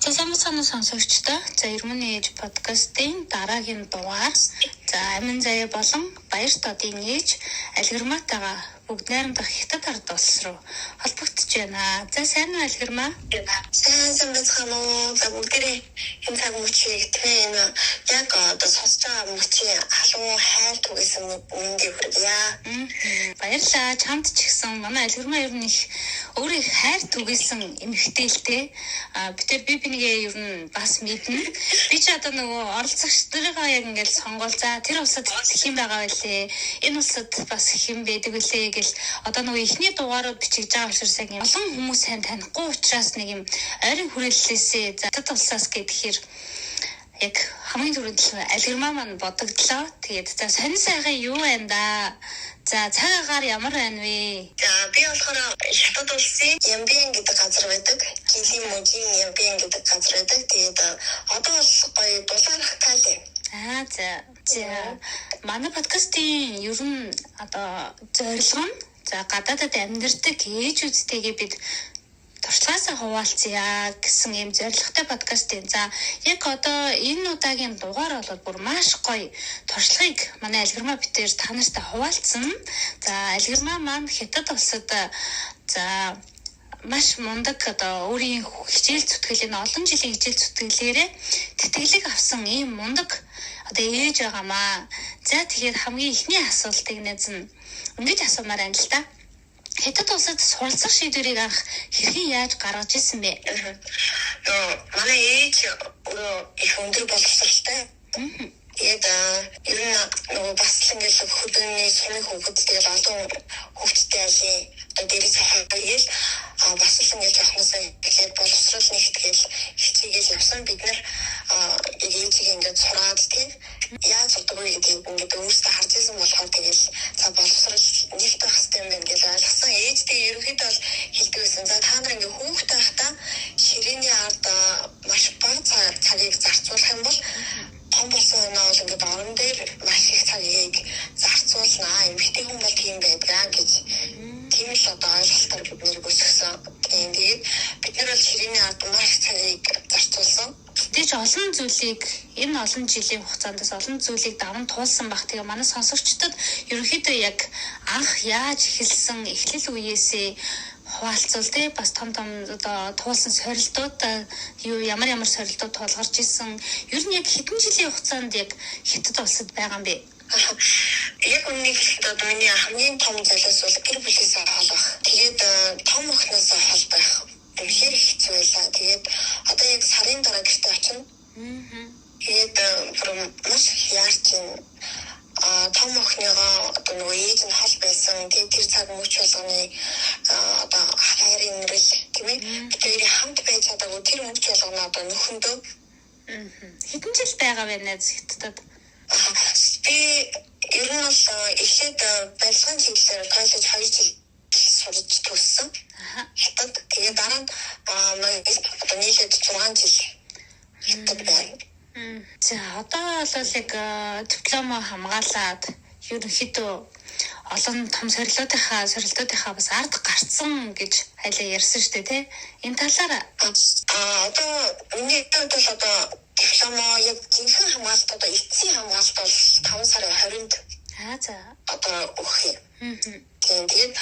За сайн сонсогчдоо. За Ермөний ээж подкастын дараагийн дугаар. За амин заяа болон баяр тоодын ээж Алгэрматайгаа бүгд найрамдах хятад ард улс руу холбогдож байна. За сайн уу Алгэрмаа? Сайн байцгаана уу? За бүгдээ энэ цаг мөчийг тийм яг одоо сонсож байгаа мөчийн халуун хайр түгээсэн мэндийг хүргье. Баярлалаа. Чамд ч гэсэн манай Алгэрмаа ер нь их өөрөө их хайр түгээсэн эмэгтэй л дээ. Би бинийг ер нь бас мэднэ. Би ч одоо нөгөө оролцогч нарыгаа яг ингээд сонгол. За тэр улсад хэм байгаа байлээ. Энэ улсад бас хэм байдаг байлээ гэл одоо нөгөө ихний дугаарууд бичиж байгаа учраас яг олон хүмүүс сайн танихгүй учраас нэг юм ойрын хүрээллээсээ за хятад улсаас гэхээр яг хамгийн түрүүнд Алгэрмаа маань бодогдлоо. Тэгээд за сонин сайхан юу байна да? За цаг агаар ямар байна вэ? За би болохоор хятад улсын Ямбин гэдэг газар байдаг. Жилийн мужийн Ямбин гэдэг газар байдаг. Тэгээд одоо бол гоё дулаарах кале. За манай подкастын ер нь одоо зорилго нь за гадаадад амьдардаг ээжүүдтэйгээ бид туршлагаасаа хуваалцъя гэсэн юм зорилготой подкаст юм. За яг одоо энэ удаагийн дугаар бол бүр маш гоё туршлагыг манай Алгэрмаа битээр та нартай хуваалцсан. За Алгэрмаа маань хятад улсад за маш мундаг одоо өөрийн хичээл зүтгэлээ олон жилийн хичээл зүтгэлээрээ тэтгэлэг авсан ийм мундаг одоо ээж байгаамаа. За тэгэхээр хамгийн ихний асуултыг нэз нь ингэж асуумаар байна л да. Хятад улсад суралцах шийдвэрийг анх хэрхэн яаж гаргаж ирсэн бэ? Манай ээж их өндөр боловсралтай. Тэгээд ер нь нөгөө бас л ингээл хөдөлмөрийн сумын хөвгөд тэгэл олон хөвгттэй айлын одоо дээрээс хавьгээл бас л ингээл жоохносоо ихэд боловсрал нэгтгэл хичээгээл явсан. Бид нар ээжийг ингээд сураад тийм яаж удаа вэ гэдэг ингээд өөрсдөө харж ирсэн болохоор тэгэл за боловсрал нэгт байх хэрэгтэй юм байна гэж ойлгосон. Ээжтэй ерөнхийдөө бол хэлдэг байсан. За та нар ингээд хүүхдтэй байхдаа ширээний ард маш бага цагийг зарцуулах юм бол том болсон оноо бол ингээд орон дээр маш их цагийг зарцуулнаа. Эмэгтэй хүн бол тийм байдгаа гэж тийм л одоо ойлголтоор бид нэр өсгсөн. Тэгээд бид нар бол ширээний ард маш цагийг зарцуулсан. Тэгж олон зүйлийг энэ олон жилийн хугацаанд олон зүйлийг даван туулсан баг. Тэгээ манай сонсогчдод ерөнхийдөө яг анх яаж эхэлсэн эхлэл үеэсээ хуваалцвал тий бас том одоо туулсан сорилтууд ямар сорилтууд тулгарч исэн. Ер нь яг хэдэн жилийн хугацаанд яг хятад улсад байгаа юм бэ? Яг үннийг хэлэхэд миний хамгийн том зорилго бол гэр бүлээсээ хол байх. Тэгээд том охиноосоо хол байх. Үнэхээр хэцүү байлаа. Тэгээд одоо яг сарын дараа гэртээ очино. Тэгээд маш яарч том охиныгоо одоо нөгөө ээж нь хол байсан. Тэгээд тэр цаг мөч болгоны одоо хайрын нэрэл тийм ээ. Тэгээд хамт байж чадаагүй тэр мөч болгоно одоо нөхөндөө. Хэдэн жил байгаа вэ нэ хятадд? Би ер нь бол эхлээд барилгын чиглэлээр коллеж 2 жил сурч төгссөн. Хятад тэгээд дараа нь одоо нийлээд 6 жил хятад байна. За одоо бол яг дипломо хамгаалаад ерөнхийдөө олон том сорилтуудынхаа бас ард гарцсан гэж хайлаа ярьсан шүү дээ тий. Энэ талаараа одоо миний хувьд бол одоо дипломо яг жинхэнэ хамгаалалт одоо эцсийн хамгаалалт бол 5 сарын 20-нд за одоо өгөх юм. Тэгээд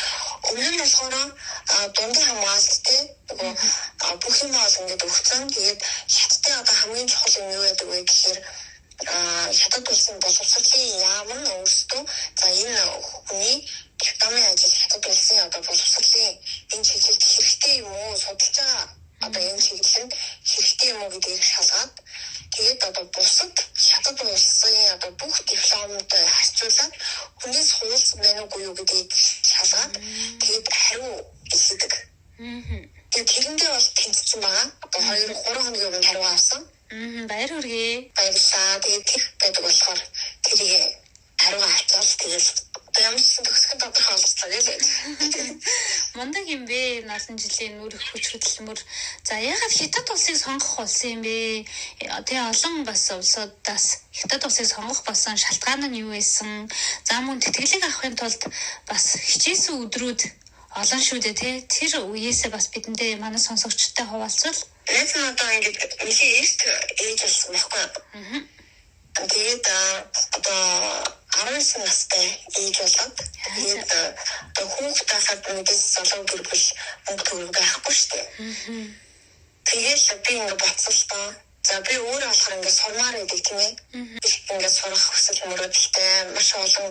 өмнө нь болохоор дундын хамгаалалт тий бүх юм бол ингээд өгсөн. Тэгээд хятадын одоо хамгийн чухал юм юу гэдэг вэ гэхээр хятад улсын боловсролын яам нь өөрсдөө за энэ хүний дипломын ажил хятад улсын одоо боловсролын энэ чиглэлд хэрэгтэй юм уу судалж байгаа одоо энэ чиглэл нь хэрэгтэй юм уу гэдгийг шалгаад тэгээд одоо бусад хятад улсын одоо бүх дипломд харьцуулаад хүнээс хуулсан байна уугүй юу гэдгийг шалгаад тэгээд хариу илгээдэг. Тэгээд тэрэндээ бол тэнцсэн байгаа. Одоо 2-3 хоногийн өмнө хариу авсан. Баяр хүргэе. Баярлалаа. Тэгээд тэр байдаг болохоор тэрийг хариу авчаал тэгээд ямар ч төгсгөн тодорхой олцлоо гэлээ. Мундаг юм бэ? Олон жилийн нүрх хүч хөдөлмөр. За яагаад хятад улсыг сонгох болсон юм бэ? Тэгээ олон бас улсуудаас хятад улсыг сонгох болсон шалтгаан нь юу байсан? За мөн тэтгэлэг авахын тулд бас хичээсэн өдрүүд олон шүү дээ тий. Тэр үеэсээ бас бидэндээ манай сонсогчтой хуваалцвал Найз нь одоо ингээд нэлийн эрт ээж болсон байхгүй. Тэгээд одоо 19 настай ээж болоод тэгээд одоо хүүхдээ хаад мэдээс залуу гэр бүл мөнгө төгрөг авахгүй шүү дээ. Тэгээд би ингээд боцсон л доо. За би өөрөө болохоор ингээд сурмаар байдаг тийм ээ. Ингээд сурах хүсэл мөрөөдөлтэй маш олон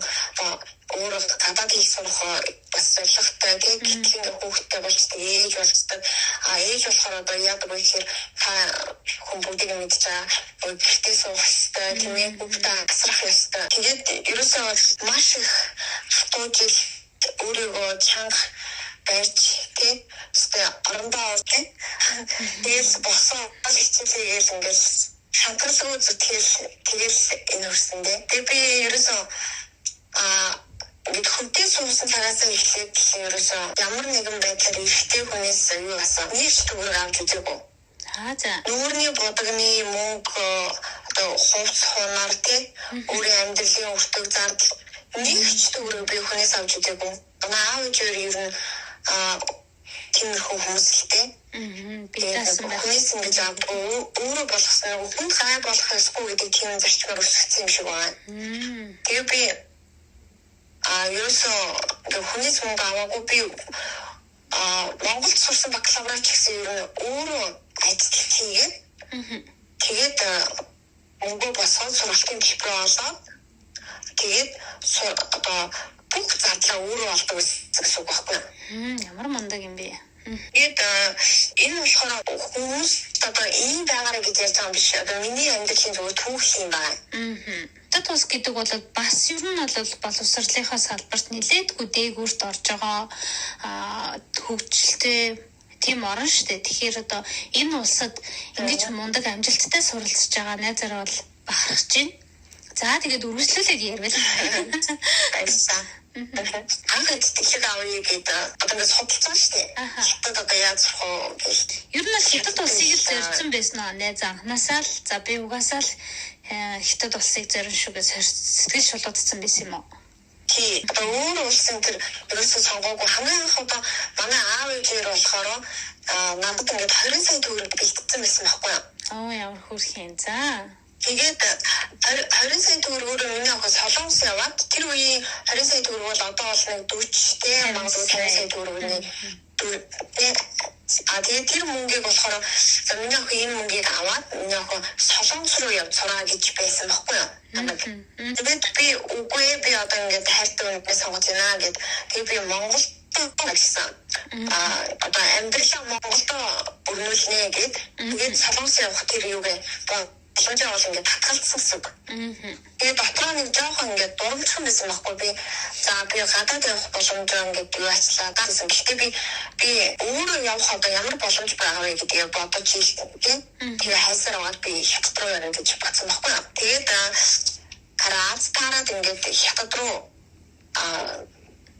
өөрөө гадаад хэл сурах бас зорилготой тийм ингээд хүүхдтэй болчтой ээж болчтой. Ээж болохоор одоо яадаг вэ гэхээр та хүн бүгдийг мэдж байгаа гэртээ суух ёстой тийм ээ бүгдээ асрах ёстой. Тэгээд ерөөсөө маш их хатуу жил өөрийгөө чанга байж тийм орондоо тийм тэгэл босон хичээлээл ингээд шантралгүй зүтгэл тэгэл энэ хүрсэн дээ. Тэгээ би ерөөсөө ингээд хүнтэй суусан цагаас эхлээд ерөөсөө ямар нэгэн байдлаар ихтэй хүнээс юу асаа нэг төгрөг авч үзээгүй. За. Нүүрний бодгоны мөнгө одоо хувц хунаар тийм өөрийн амьдралын өртөг зардал нэг ч төгрөг би хүнээс авч үзээгүй. Аав ээжээр ер нь тиймэрхүү хүмүүс л дээ. Би таасан байх. Хүнээс ингэж өөрөө болгосон хүн хай болох ёсгүй гэдэг тийм зарчмаар өсгсөн юм шиг байна. Тэгээ би ерөөсөө хүнээс мөнгө аваагүй би Монголд сурсан бакалаврач гэсэн ер нь өөрөө ажил хийгээд тэгээд мөнгө босоод сургалтын диплом олоод тэгээд одоо бүх задлаа өөрөө олдог гэсэн үг байхгүй. Ямар мундаг юм бэ? Тэгээд энэ болохоор хүмүүс одоо ийм байгаараа гэж ярьж байгаа юм биш. Одоо миний амьдралын зөвхөн түүх юм байна. Тат ус гэдэг бол бас ер нь бол боловсролынхаа салбарт нэлээдгүй дээгүүрт орж байгаа хөгжилтэй тийм орн шүү дээ. Тэгэхээр одоо энэ улсад ингэж мундаг амжилттай суралцж байгаа найзараа бол бахархаж байна. За тэгээд үргэлжлүүлээд ярил. Баярлалаа. Анхад тэлэг авъя гэдэг одоо ингээд судалсан шүү дээ. Хятад одоо яаж сурах вэ гэж. Ер нь хятад улсыг л зорьсон байсан аа найз анханасаа л за би угаасаа л хятад улсыг зорин шүүгээс сэтгэл шулуудсан байсан юм уу? Тий. Одоо өөр улсын тэр ерөөсөө сонгоогүй хамгийн анх одоо манай аав ээжээр болохоор надад ингээд 20 сая төгрөг бэлтгэсэн байсан байхгүй юу? Ямар хөөрхөн. За. Тэгээд 20 сая төгрөгөөр миний авах солонгос яваад тэр үеийн 20 сая төгрөг бол одоо бол нэг 40 тэ магадгүй 50 сая төгрөгний тэгээд тэр мөнгийг болохоор миний авах энэ мөнгийг аваад миний авах солонгос руу явж сураа гэж байсан байхгүй юу? Тэгээд би үгүй би одоо ингээд хайртай үнэс сонгож байна гэд тэгээд би Монголд гэсэн одоо амьдралаа Монголд өрнүүлнэ гэд тэгээд солонгос явах тэр юугээ боломжтой бол ингээд татгалцсан гэсэн үг. Тэгээд дотроо нэг жоохон ингээд дурамчсан байсан байхгүй би. За би гадаад явах боломжтой ингээд юу ажиллаа гэсэн. Гэхдээ би өөрөө явах одоо ямар боломж байгаа вэ гэдгийг бодож хэлсэн. Тэгээ хайсаар аваад би хятад руу явна гэж бодсон байхгүй. Тэгээд караац тараад ингээд хятад руу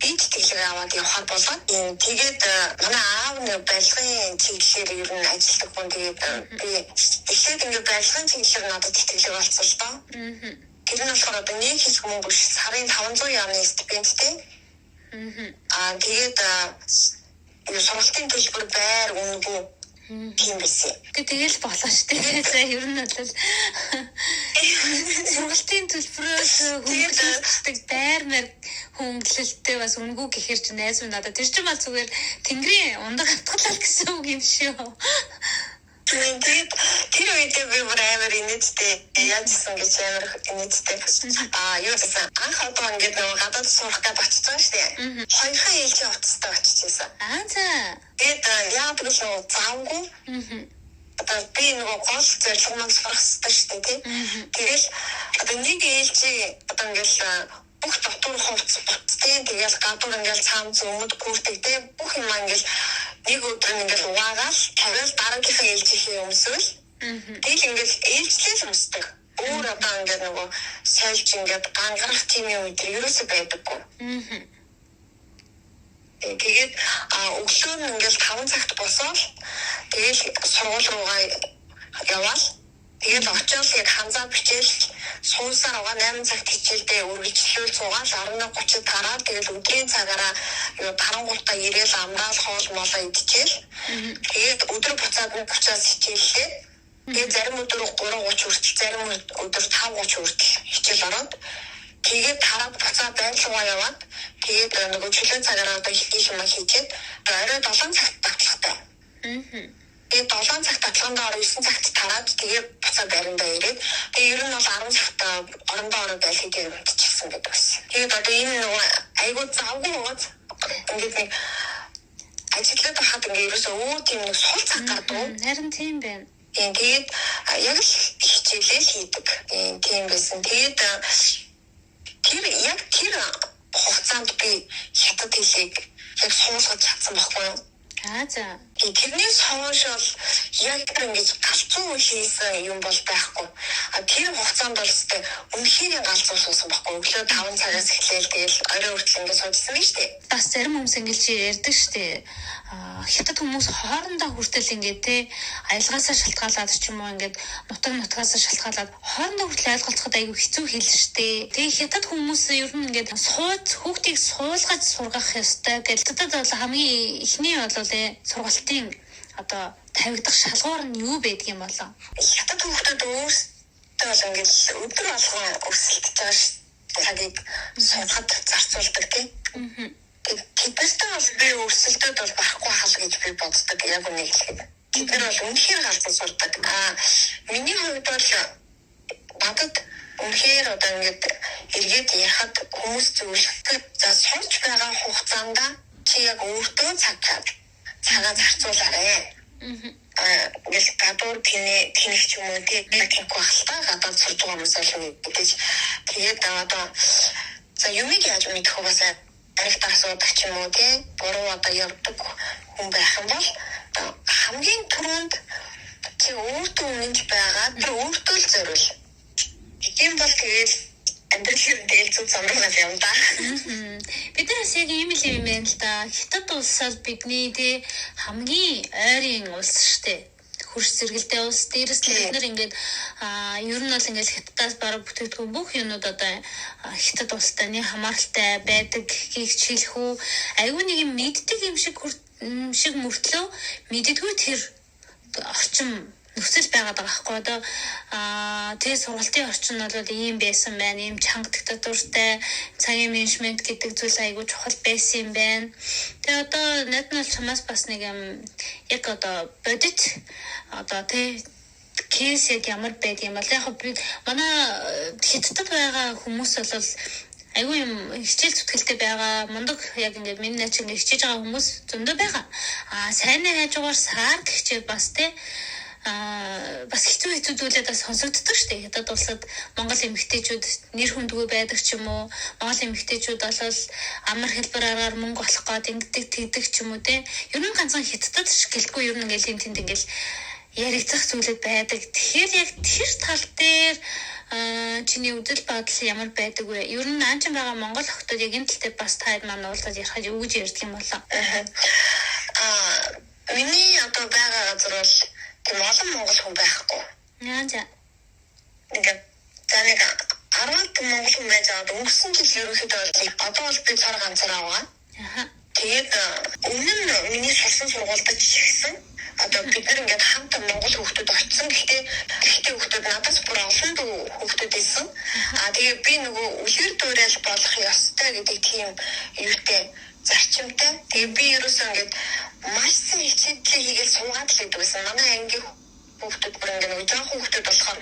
бит тэлэг аваад явахаар болоод тэгээд манай аав нэг барилгын чиглэлээр ер нь ажилладаг хүн тэгээд би эхлээд ингээд барилгын чиглэлээр надад тэлэг болсон л доо. Тэр нь болохоор одоо нэг хэсэг мөнгө биш сарын 500 яамны стипендтэй. Тэгээд сургалтын төлбөр байр үнэгүй тийм байсан. Тэгэл болох шүү дээ. За ер нь бол сургалтын төлбөрөөс хөнгөлөлтөд байр мэр хөнгөлөлттэй бас үнэгүй гэхэр чи найз минь надад тэр чинь бол зүгээр тэнгэрийн ундаг хатгалал гэсэн үг юм шүү. Тэгээд тэр үедээ би бүр амар инээдтэй яажсан гэж амар инээдтэй. Юу гэсэн анх одоо ингээд нөгөө гадаад сурах гэж очсон шүү дээ. Хоёрхан ээлжийн утастай очижсэн. За. Тэгээд яадаг л завгүй. Одоо би нөгөө гол зорилго маань сурах хэрэгтэй шүү дээ. Тэгэл одоо нэг ээлжийн одоо ингээд бүх дотор хувцс буцтай тэгэл гадуур ингээд цаам зөмөд гүрдэгтэй бүх юм ингээд нэг өдөр ингээд угаагаал тавиал дараагийнхаа ээлжийнхээ өмсвөл тэгэл ингээд ээлжлэл өмсдөг. Өөр одоо ингээд нөгөө сольж ингээд гангарах тийм юм өдөр ерөөсөй байдаггүй. Тэгээд өглөө нь ингээд 5 цагт босоод тэгэл сургууль руугаа яваал Тэгээд очиод яг ханзаа бичээл суусаар байгаа 8 цагт хичээлдээ үргэлжлүүл суугаад 11:30 тараад тэгээд өдрийн цагаараа юу тарангуултаа ирээл амраал хоол молоо идчихээл. Тэгээд өдөр буцаад 30-аас хичээллээ. Тэгээд зарим өдөр 3:30 хүртэл зарим өдөр 5:30 хүртэл хичээл ороод тэгээд тараад буцаад байрлуугаа яваад тэгээд нөгөө чөлөө цагаараа одоо хийх юм хийгээд орой 7 цагт татлахтай. Тэгээд 7 цагт татлахандаа 9 цагт тараад тэгээд буцаад байрандаа ирээд тэгээд ер нь бол 10 цагт орондоо ороод байлхийг мэдчихсэн гэдэг байсан. Тэгээд одоо энэ нөгөө айгуу завгүй байгаад ингээд нэг ажиглаад байхад ингээд ерөөсөө тийм нэг сул цаг гардаг. Харин тийм байна. Тэгээд яг л хичээлээ хийдэг. Тийм байсан. Тэгээд тэр хугацаанд би хятад хэлийг яг суулгаж чадсан байхгүй юу? За. Тэрнээс хойш бол яг ингэж галзуу хийсэн юм бол байхгүй. Тэр хугацаанд бол өстэй үнэхээр галзуу суусан байхгүй. Өглөө 5 цагаас эхлээл тэгэл орой хүртэл ингэ суужсан юм шүү дээ. Бас зарим хүмүүс ингэж ярьдаг шүү дээ. Хятад хүмүүс хоорондоо хүртэл ингээд те аялгаасаа шалтгаалаад ч юм уу ингээд нутгаасаа шалтгаалаад хоорондоо хүртэл ойлголцоход айгүй хэцүү хэлсэн шүү дээ. Тэгээ хятад хүмүүс ер нь ингээд хүүхдийг суулгаж сургах ёстой гэж надад бол хамгийн ихний бол сургалтын одоо тавигдах шалгуур нь юу байдаг юм болоо? Хятад хүүхдүүд өөрсдөө бол ингээд өдөр болгон өсөлтөж байгаа цагийг суулгад зарцуулдаг тийм. Тэднэртэй бол би өрсөлдөд бол барахгүй хал гэж би боддог яг үнийг хэлэхэд. Тэднэр бол үнэхээр галзуу сурдаг. Миний хувьд бол надад үнэхээр одоо ингээд эргээд ярихад хүмүүс зөвлөхгүй. За сурч байгаа хугацаанд чи яг өөртөө цагаа зарцуулаарай. Ингээд гадуур тэнэх ч юм уу тийм багтаа гадаад сурж байгаа хүмүүс л гэж. Тэгээд одоо за юмыг яаж мэдэх вэ? Арилтаа асуудаг ч юм уу тийм буруу одоо явдаг хүн байх юм бол хамгийн түрүүнд чи өөртөө үнэнч байгаа тэр өөртөө л зориул. Тийм бол тэгээд амьдралын тэгэл зүг замрагаас явна да. Биднээс яг ийм л юм байна л да. Хятад улс бол бидний тий хамгийн ойрын улс штэ. Хөрш зэрэгэлдээ улс дээрээс нь бид нар ингээд ер нь бол ингээд хятадаас бараг бүтээгдэхүүн бүх юмнууд одоо хятад улстай нэг хамааралтай байдаг гэж хэлэх үү. Айгүй нэг юм мэддэг юм шиг мөртлөө мэддэггүй тэр орчин нөхцөл байгаад байгаа байхгүй одоо тэгээ сургалтын орчин бол ийм байсан байна. Ийм чанга диктатуртай цагийн менежмент гэдэг зүйл айгүй чухал байсан юм байна. Тэгээ одоо над нь бол чамаас бас нэг юм яг одоо бодит одоо тий кейс яг ямар байд юм бол яг би манай хятадд байгаа хүмүүс бол айгүй юм хичээл зүтгэлтэй байгаа мундаг яг ингээд миний нач ингээд хичээж байгаа хүмүүс зөндөө байгаа. Сайнны хажуугаар саар гихчээ бас тий бас хэцүү зүйлээд сонсогддог шүү дээ. Хятад улсад Монгол эмэгтэйчүүд нэр хүндгүй байдаг ч юм уу. Монгол эмэгтэйчүүд бол амар хэлбэрээр мөнгө олох гээд ингэдэг тэгдэг ч юм уу те. Ер нь ганцхан хятадд шиг гэлтгүй ер нь ингээл юм тэнд ингээл яригдах зүйлүүд байдаг. Тэгэхээр яг тэр тал дээр чиний үдэл бодол ямар байдаг вэ? Ер нь наанч байгаа Монгол охтууд яг энэ тал дээр бас та маань уулзаад ярихад юу гэж ярьдаг юм болоо? Миний одоо байгаа газар бол тийм олон монгол хүн байхгүй. За. Ингээд за нэг 10 монгол хүн байж байгаа. Өнгөрсөн жил ерөнхийдөө одоо бол би цар ганцаар аваа. Тэгээд өмнө нь миний сурсан сургуульд ч ихсэн. Одоо бид нар ингээд хамт монгол хүүхдүүд очсон. Гэхдээ хүүхдүүд надаас бүр олон хүүхдүүд исэн. Тэгээд би нөгөө үлгэр дуурайл болох ёстой гэдэг тийм юутай зарчимтай. Тэгээд би ерөөсөө ингээд маш сайн хичээлээ хийгээл суугаад л гэдэг байсан. Манай ангийн хүүхдүүд бүр ингээд нөгөө жоохон хүүхдүүд болохоор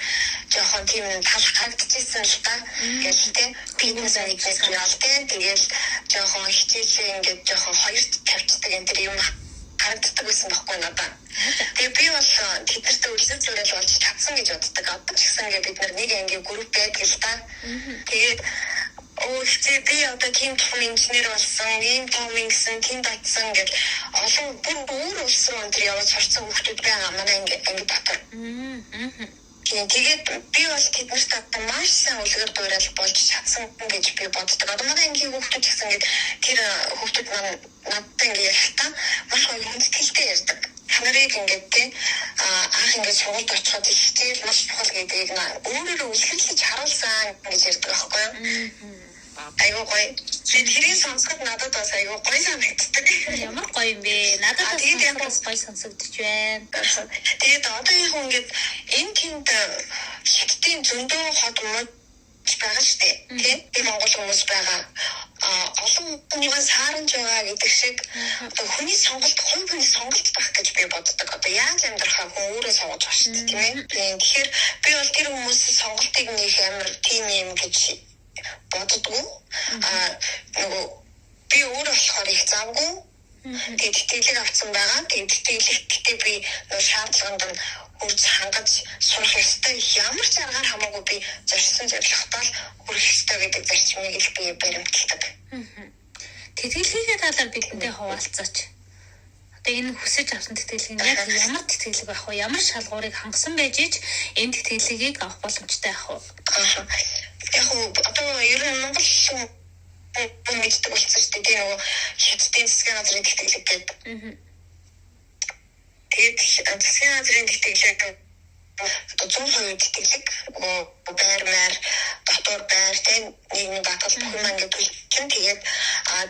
жоохон тийм тал харагдчихсан л та. Гэхдээ бизнес ажиж явалтай. Тэгээд жоохон хичээлээ ингээд жоохон хоёрт тавьчихдаг энэ төр юм харагддаг байсан байхгүй надад. Тэгээд би бол тэдэртээ үлсэл зөөрөл болж чадсан гэж боддог. Одоо ч гэсэн ингээд бид нэг ангийн групп байдаг л та. Тэгээд чи би одоо тийм том инженер болсон, ийм том ингэсэн, тийм татсан гэж олон бүр улс руу өндөр яваад сурсан хүмүүс байгаа манай анги дотор. Тэгээд би бол тэднэрт одоо маш сайн үлгэр дуурайл болж чадсан гэж би боддог. Одоо манай ангийн хүмүүс гэсэн ингээд тэр хүмүүс надад ингээд ярихтаа маш гоё хүндэтгэлтэй ярьдаг. Ханарыг ингээд тий анх ингээд сургуульд очиход хичээл маш чухал гэдгийг өөрөөрөө үлгэлж харуулсан гэж ярьдаг байхгүй юу? Айгуу гоё. Тэрийг сонсоход надад бас айгуу гоё санагддаг. Ямар гоё юм бэ? Надад бас гоё сонсогдож байна. Тэгээд одоо яг ингээд энэ тэнд хятадын зөндөө хот мод байгаа шүү дээ. Тийм Монгол хүмүүс байгаа. Олон хүнийгээ сааранж байгаа гэдэг шиг одоо хүний сонголт, хувь хүний сонголт байх гэж би боддог. Одоо яаж амьдрахаа хүн өөрөө сонгож байгаа шүү дээ, тийм ээ. Тэгэхээр би бол тэр хүмүүсийн сонголтыг нэг амар тийм юм гэж боддгоо. Нөгөө би өөрөө болохоор их завгүй. Тэгээд тэтгэлэг авсан байгаа. Тэгээд тэтгэлэгтээ би нөгөө шаардлаганд нь үрж хангаж сурах ёстой. Ямар ч аргаар хамаагүй би зорьсон зорилготой л хүрэх ёстой гэдэг зарчмыг л би баримталдаг. Тэтгэлгийн талаар бидэндээ хуваалцаач. Одоо энэ хүсэж авсан тэтгэлэг нь яг ямар тэтгэлэг байх вэ? Ямар шалгуурыг хангасан байж ич энэ тэтгэлгийг авах боломжтой байх вэ? Яг одоо ер нь Монгол мэддэг болсон шүү дээ. Нөгөө хятадын засгийн газрын тэтгэлэг гэдэг. Тэгээд засгийн газрын тэтгэлэг одоо 100% тэтгэлэг байр маяр дотор байр тийм нийгмийн даатгал бүх юм ингээд үлдсэн. Тэгээд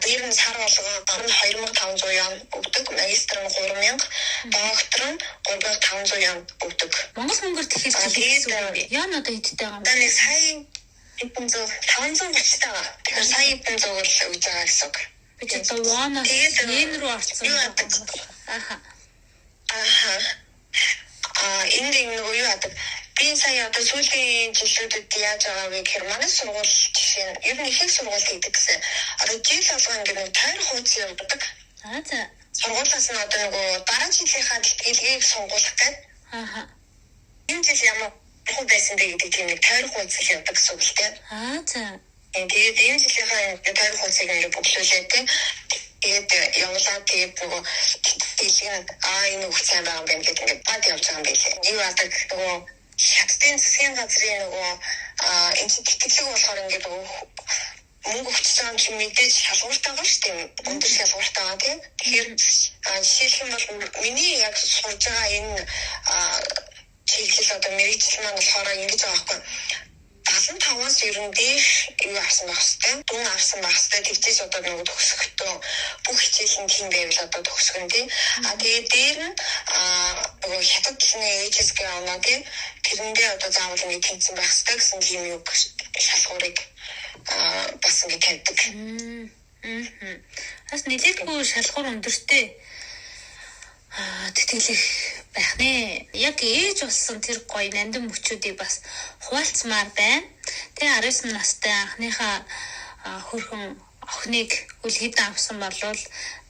дээр нь сар болгоо 2500 yen өгдөг, магистр нь 3000, доктор нь 3500 yen өгдөг. Монгол мөнгөөр тэгэхээр яа надад хэдтэй байгаа юм бэ? Нэг сая 530 таа. Тэгэхээр сая 500 л өгж байгаа гэсэн үг. Би ч одоо ванаас yen руу орсон юм байна. Энэ нэг юу яадаг. Би сая одоо сүүлийн жилүүдэд яаж байгаа вэ гэхээр манай сургууль жишээ нь ер нь их сургууль хийдэг гэсэн. Одоо жил болгоо ингээд нэг тойр хуудас явуулдаг. За. Сургуулиас нь одоо нөгөө дараа жилийнхаа тэтгэлгийг сонгуулах гэдэг. Энэ жил ямар хөө байсан бэ гэдэг тийм нэг тойр хуудас явуулдаг гэсэн үг л дээ. За. Тэгээд энэ жилийнхаа тойр хуудсыг ингээд боглуулээд тийм тэгээд явуулаад тэгээд нөгөө тэтгэлэг энэ үг сайн байгаа юм байна гэдэг ингээд бад явж байгаа юм билээ. Юу яадаг нөгөө хятадын засгийн газрын нөгөө энэ тэтгэлэг болохоор ингээд мөнгө өгч байгаа юм чи мэдээж шалгууртай байгаа шүү дээ. Өндөр шалгууртай байгаа тийм. Тэгэхээр жишээлх юм бол миний яг сурж байгаа энэ чиглэл одоо мэргэжил маань болохоор ингэж байгаа байхгүй. 75-аас ер нь дээш юу авсан байх хэвээр. Дүн авсан байх хэвээр. Тэгжээс одоо нөгөө төгсөхдөө бүх хичээл нь тийм байвал одоо төгсгөн тийм. Тэгээд дээр нь нөгөө хятад хэлний HSK оноо тийм. Тэрэндээ одоо заавал ингэ тэнцэн байх хэвээр гэсэн тийм юу шалгуурыг бас ингэ тавьдаг. Бас нэлээдгүй шалгуур өндөртэй тэтгэлэг байх нэ. Яг ээж болсон тэр гоё нандин мөчүүдийг бас хуваалцмаар байна. Тэгээ 19 настай анхныхаа хөрхөн охиныг үл хэдэн авсан болвол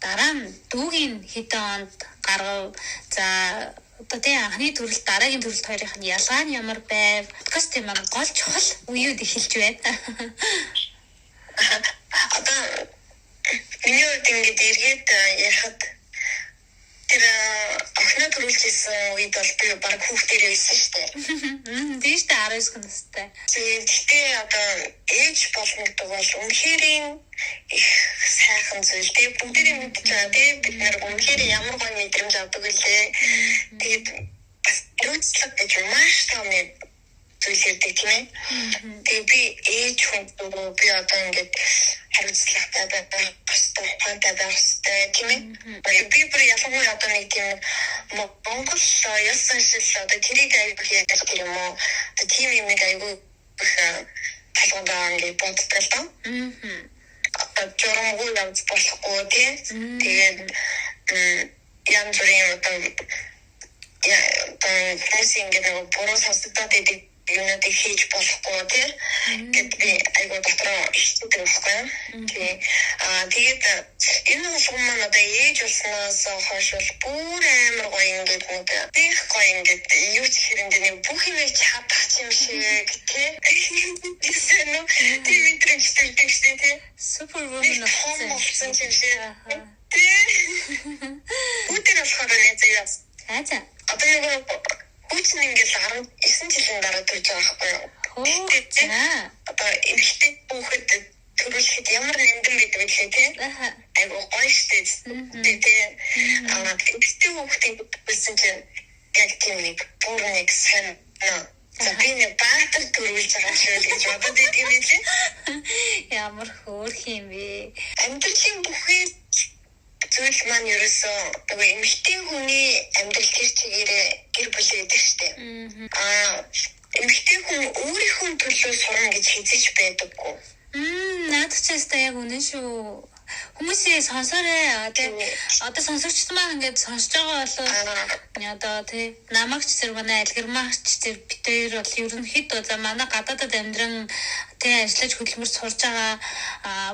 дараа нь дүүгийн хэдэн онд гаргав. За одоо тэгээ анхны төрөл дараагийн төрөлт хоёрын ялгаа нь ямар байв? Подкастын маань гол чухал үеуд эхэлж байна. Одоо миний үед ингэж эргээд ярихад тэр охиноо төрүүлжсэн үед бол би баг хүүхдээр байсан шүү дээ. Тийм шүү дээ 19 настай. Гэхдээ одоо ээж болно гэдэг бол үнэхээр их сайхан зүйл. Тэгээ бүгдийг мэдж байгаа тийм бид нар үнэхээр ямар гоё мэдрэмж авдаг үлээ. Тэгээд бас нөөцлөг гэж маш том зүйл ярьдаг тийм ээ. Тэгээ би ээж хүн би одоо ингэж хариуцлагатай байх ёстой, ухаантай байх ёстой тийм ээ. Би бүр ялангуяа одоо нэг тийм Монгол ёс заншил одоо тэрийг аягүй хийх гэх юм уу. Одоо тийм юм нэг аягүй талганд ингээд боддог л доо. Одоо журмгүй явж болохгүй тийм. Тэгээд янз бүрийн одоо хүмүүс ингээд нэг буруу сонсогдоод идэг юунад хийж болохгүй тийм. Гэт би айгуу дотроо ихтэй байхгүй. Тэгээд энэ хүмүүс маань одоо ээж болсноос хойш бол бүр амар гоё ингээд нэг их гоё ингээд юу ч хэрэндээ нэг бүх юм чадах юм шиг тийм. Тийм мэдрэмжтэй тийм. Супер woman болсон юм шиг. Үүтэр болохоор яа. За. Одоо яг Үчиг ингээд 19 жилийн дараа төрж байгаа байхгүй юу? Одоо эмэгтэй хүүхэд төрүүлэхэд ямар нэмдэн гэдэг вэ тийм. айгу гоё штэ. Тэгээ ихтэй хүүхдийн болсон чинь яг тийм нэг бүр нэг сан за би нэг баатар төрүүлж байгаа шүү гэж бодод идэв юм лээ. Ямар хөөрх юм бэ? Амьдралын бүхий зүйл маань ерөөсөө нөгөө эмэгтэй хүний амьдрал тэр чигээрээ гэр бүл гэдэг штэ. Эмэгтэй хүн өөрийнхөө төлөө сурна гэж хэзэж байдаггүй. Наад чи яг үнэн шүү. Хүмүүсээ сонсоорой. Одоо сонсогчд маань ингээд сонсож байгаа бол одоо тий намагч зэрэг манай айлгэрмагч зэрэг битээр бол ерөнхийдөө за манай гадаадад амьдран тий ажиллаж хөдөлмөр сурж байгаа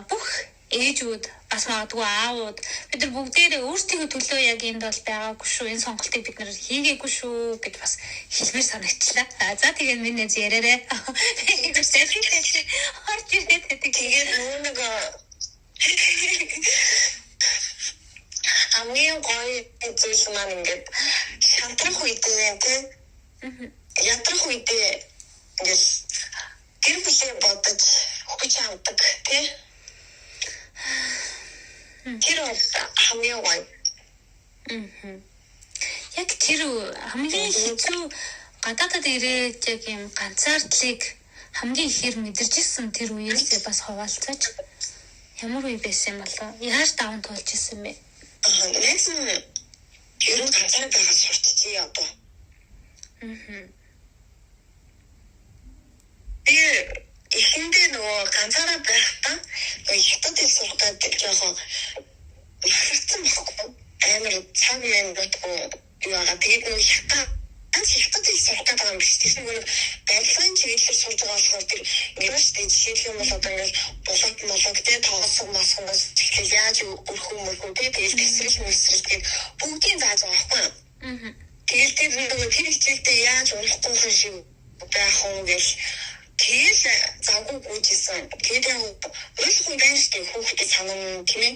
бүх ээжүүд бас магадгүй аавууд бид нар бүгдээрээ өөрсдийнхөө төлөө яг энд бол байгаагүй шүү. Энэ сонголтыг бид нар хийгээгүй шүү гэж бас хэлмээр санагчлаа. За тэгээд миний нэз ярээрээ. Орж ирээд тэгээд нэг хамгийн гоё зүйл маань ингээд шантрах үедээ тий ятрах үедээ ингээд гэр бүлээ бодож хүч авдаг тий тэр хамгийн гоё. Яг тэр хамгийн хэцүү гадаадад ирээд яг юм ганцаардлыг хамгийн ихээр мэдэрч ирсэн тэр үеэсээ бас хуваалцаач. Ямар үе байсан юм болоо? Яаж даван туулж ирсэн бэ? Нэг нь ер нь ганцаар байгаа сурчдээ одоо. Би ихэндээ нөгөө ганцаараа байхдаа хятад хэл сурахад жоохон ихэрсэн байхгүй. Амар цаг минутгүй юу байгаа. Тэгээд нөгөө хятад хэл сурах гэдэг юм биш. Тэр нөгөө байгалийн чиглэлээр сурж байгаа болохоор тэр university жишээлх юм бол одоо ингээд булаг тэгээд тоосог масгаас тэгэхээр яаж өрхөө тэгээд тэсрэл гэдэг бүгдийн зааж байгаа байхгүй. Тэгээд тэр нөгөө тэр хичээлдээ яаж урахгүй хүн шиг байх уу гэж тэгэл завгүй гүйжсэн. Тэгээд яг өөрсдөө байна шүү дээ хүүхдээ санаа тийм ээ.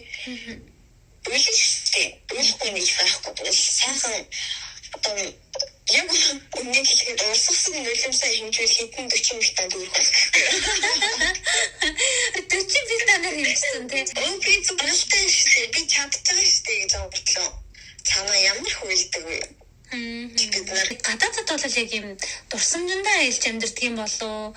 Өөрсдөө нэг байхгүй. Сайхан одоо яг үнэн хэлгээд урсгасан нулимсаа хэмжүүл хэдэн 40 минутанд үргэлж. 40 минутаар хэмжсэн тий. Би зөвхөн шүү би чадчихсан шүү дээ гэж бодлоо. Цаана ямар хүлдэг вэ? Гадаадд бол яг юм дурсамжиндаа ээлж амьдэрдэг юм болоо.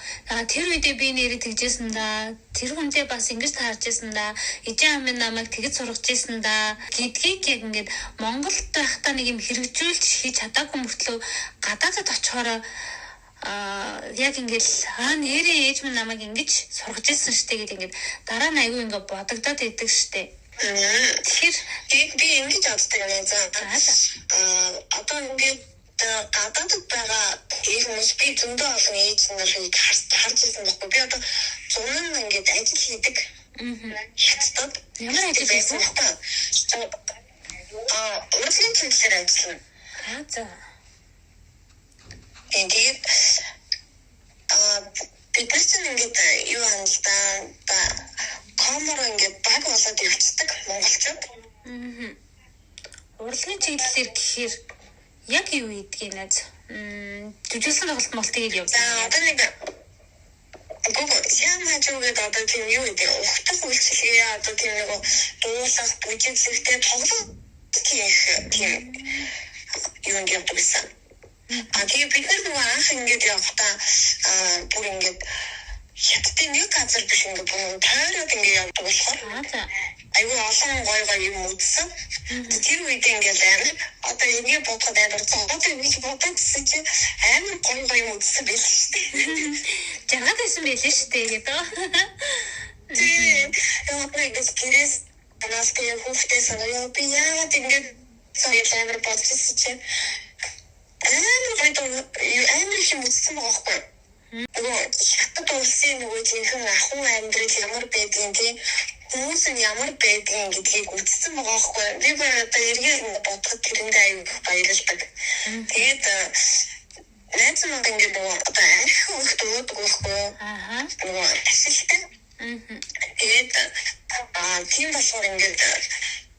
Тэр үедээ би нэрээ тэгжсэн да. Тэр хүнтэй бас ингэж таарч ирсэн да. Эжээ амын намайг тэгж сургаж ирсэн да. Гэдгийг яг ингээд Монголд байхдаа нэг юм хэрэгжүүлж хийж чадаагүй мөртлөө гадаадд очихоор яг ингээл нэрээ ээж минь намайг ингэж сургаж ирсэн штэ гэдэг ингээд дараа нь айгүй ингээд бодогдоод идэг штэ. Тэгэхээр би ингэж боддог юм за. Одоо ингээд гадаадд байгаа хүмүүс би зөндөө олон ээж нарыг харж ирсэн байхгүй. Би одоо зурн ингээд ажил хийдэг. Хятадд ямар ажил хийсэн бэ? Урлагийн чиглэлээр ажиллана. За. Тэгээд бид нар чинь ингээд юу хандалтаа комор ингээд баг болоод явцдаг монголчууд. Урлагийн чиглэлээр гэхээр яг юу ийдгийг нэ жүжиглсэн тоглолт малтыг явуулсан. Одоо нэг Яам хажуугээд одоо тийм юу гэдэг ухтах үйлчлэгээ одоо тийм нэг дуулах бүжиглэхтэй тоглолт тийм юу гэдэг байсан. Тэгээ бид нар нөгөө анх ингээд явахдаа бүр ингээд хятадын нэг газар биш ингээд бүр тойроод ингээд явдаг болохоор айгүй олон гоё юм үзсэн. Тэр үед ингээд амар одоо энийг бодоход амар цогцол гэж бодсон чи амар гоё юм үзсэн байл шүү дээ. Жаргал байсан байлээ шүү дээ гэдэг. Тийм. Яг нэг гэрээс танаас тэгээ хүүхдээ санаа би яагаад ингээд соёл амар бодсон чи амар юм үзсэн байгаа байхгүй. Нөгөө хятад улсын нөгөө жинхэнэ ахуй амьдрал ямар байдгийг тийм хүмүүс нь ямар байдгийг гэдгийг үзсэн байгаа байхгүй. Би одоо эргээд бодоход тэрэндээ аюул баярлалдаг. Тэгээд найз маань ингээд нөгөө одоо арх өгт уудаг байхгүй. Нөгөө ашигтай. Тэгээд тийм болохоор ингээд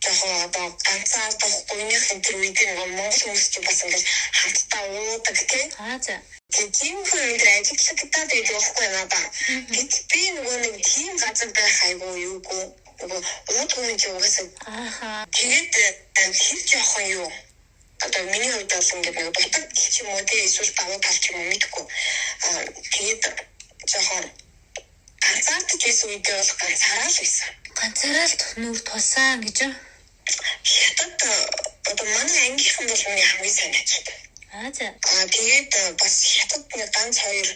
жоохон одоо ганцаар тохгойных энэ төр үед нэг монгол хүмүүс ч бас ингээд хамтдаа уудаг тийм. За. Тийм хүн ажиглагдаад байдаг байхгүй надаа. Гэт би нөгөө нэг тийм газар байх айгүй юугүй нөгөө ууд хүн ч угаасаа тэгээд хэр жоохон юу одоо миний хувьд бол ингээд нэг дутаг ч юм уу тий эсвэл давуу тал ч юм уу мэдгүй тэгээд жоохон ганцаардж байсан үедээ бол ганцаараа л байсан. Ганцаараа л нүүр тулсан гэж юу? Хятад одоо манай ангийнхан бол миний хамгийн сайн найзтай. За. Тэгээд бас хятад нэг ганц хоёр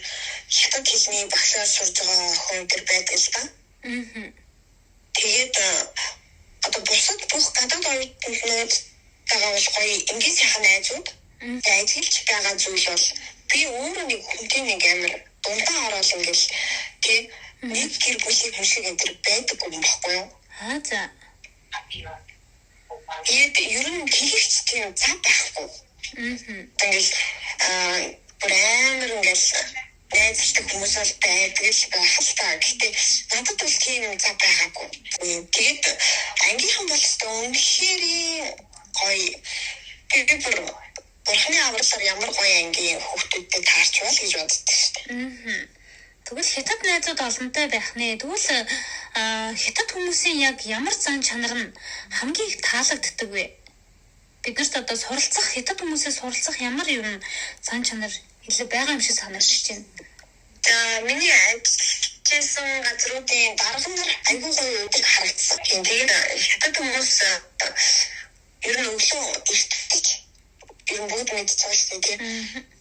хятад хэлний багшаар сурж байгаа хүн төр байдаг л да. Тэгээд одоо бусад бүх гадаад оюутнууд байгаа бол гоё ингийн сайхан найзууд. Ажиллаж байгаа зүйл бол би өөрөө нэг хүнтэй нэг амар дундаа ороод ингээл тий нэг гэр бүлийн хүн шиг энэ байдаг юм баггүй юу? За. Тэгээд ер нь хэлэгч тийм цаа байхгүй. Тэгэл брээмэр ингээл найзтай хүмүүс бол байдаг л байх л та. Гэхдээ надад бол тийм цаа байгаагүй. Тэгээд ангийнхан бол үнэхээр гоё. Би бурхны авралаар ямар гоё ангийн хүүхдүүдтэй таарчвал гэж боддог шүү дээ. Тэгвэл хятад найзууд олонтой байх нэ. Тэгвэл хятад хүмүүсийн яг ямар зан чанар нь хамгийн их таалагддаг вэ? Биднэрт одоо суралцах хятад хүмүүсээс суралцах ямар юм зан чанар илүү байгаа юм шиг санагдаж байна. За миний ажиллажсэн газруудын дарга нар аюул гоё өдрийг харагдсан. Тэгээд хятад хүмүүс ер нь өглөө эртэж ер нь бүгд мэдчихэж байгаа шүү дээ.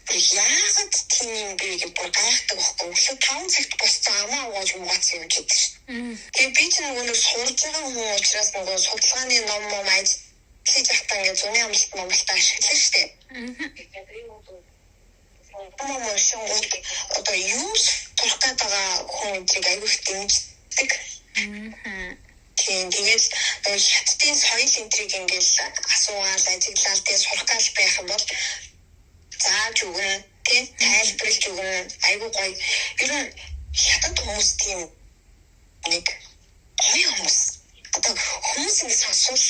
Яагаад тийм юм бэ гэж бүр гайхдаг байхгүй. Өглөө 5 цагт босцоо амаа ууж муугац юм гэдэг шүү. Тэгээд би ч нөгөө сурж байгаа хүн учраас нөгөө судалгааны ном хийж ахтаа ингээд зуны амлалт момлтаа ашиглаж шүү дээ. Одоо юу турах гээд байгаа хүн эдрийг аюул их дэмждэг. Тэгээд хятадын соёл энтриг ингээл асуугаал ажиглал тэгээд сурах гал байх юм бол зааж өгнө тийм тайлбарлаж өгнө айгуу гоё. Ер нь хятад хүмүүс тийм нэг гоё хүмүүс. Одоо хүмүүс ингэ сонсвол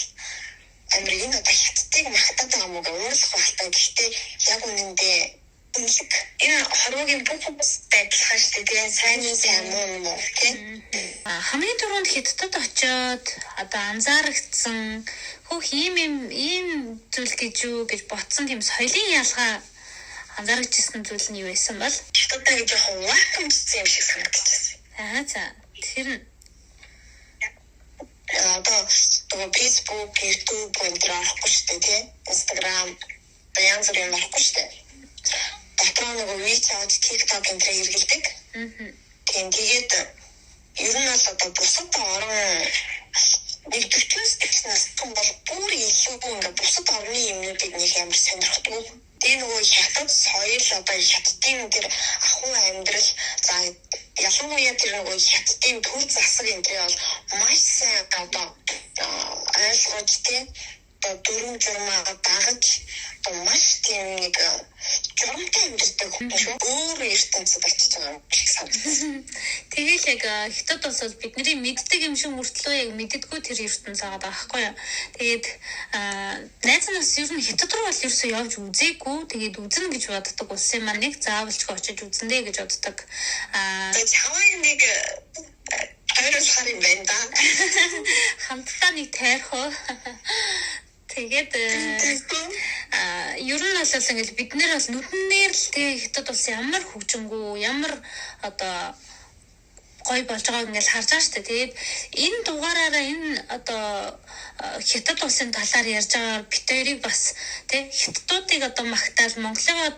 амир энэ одоо хятадыг магтаад байгаа мó гэж уурлах байлтай. Гэхдээ яг үнэндээ энэ хорвогийн бүх хүмүүстэй адилхан шүү дээ. Сайн муу тийм. Хамгийн түрүүнд хятадд очиод одоо анзаарагдсан хөөх ийм зүйл гэж юу гэж ботсон тийм соёлын ялгаа анзаарчихсан зүйл нь юу байсан бол хятадтай гэж жоохон welcome-сэн юм шиг санагдчихсан. За. Тэр нь одоо Facebook, YouTube гэнтэй авахгүй шүү дээ тийм. Instagram янз бүрийн авахгүй шүү дээ. Дотроо нөгөө WeChat, TikTok гэнтэй хэрэглэдэг. Тэгээд ер нь бол одоо бусад орон нэг төвчнээс том бол бүр илүү ингээ бусад орны юмнуудыг нэг амар сонирхдаг. Тэгээ нөгөө хятад соёл одоо хятадын тэр ахуй амьдрал за ялангуяа тэр нөгөө хятадын төр засаг энэ бол маш сайн одоо ойлгож тийм дөрөв журмаа дагаж маш тийм нэг журамтай амьдрдаг хүн шүү. Өөр ертөнцид очиж байгаа юм шиг санагдсан. Тэгээл яг хятад бас бол бидний мэддэг юм шиг мөртлөө яг мэддэггүй тэр ертөнц байгаа байхгүй юу. Тэгээд найз нас ер нь хятад руу бол ерөөсөө явж үзээгүй. Тэгээд үзнэ гэж боддог улсын маань нэг заавалчгүй очиж үзнэ гэж боддог. Чамайг нэг тойруулахар юм байна да. Хамтдаа нэг тайрхуу. Тэгээд ер нь бол ингээл бид нэр бол нүднээр л тэг хятад улс ямар хөгжингүү ямар одоо гой болж байгааг ингээл харж байгаа шүү дээ. Тэгээд энэ дугаараараа энэ одоо хятад улсын талаар ярьж байгаа битэрийг бас тэг хятадуудыг одоо магтаал Монголоо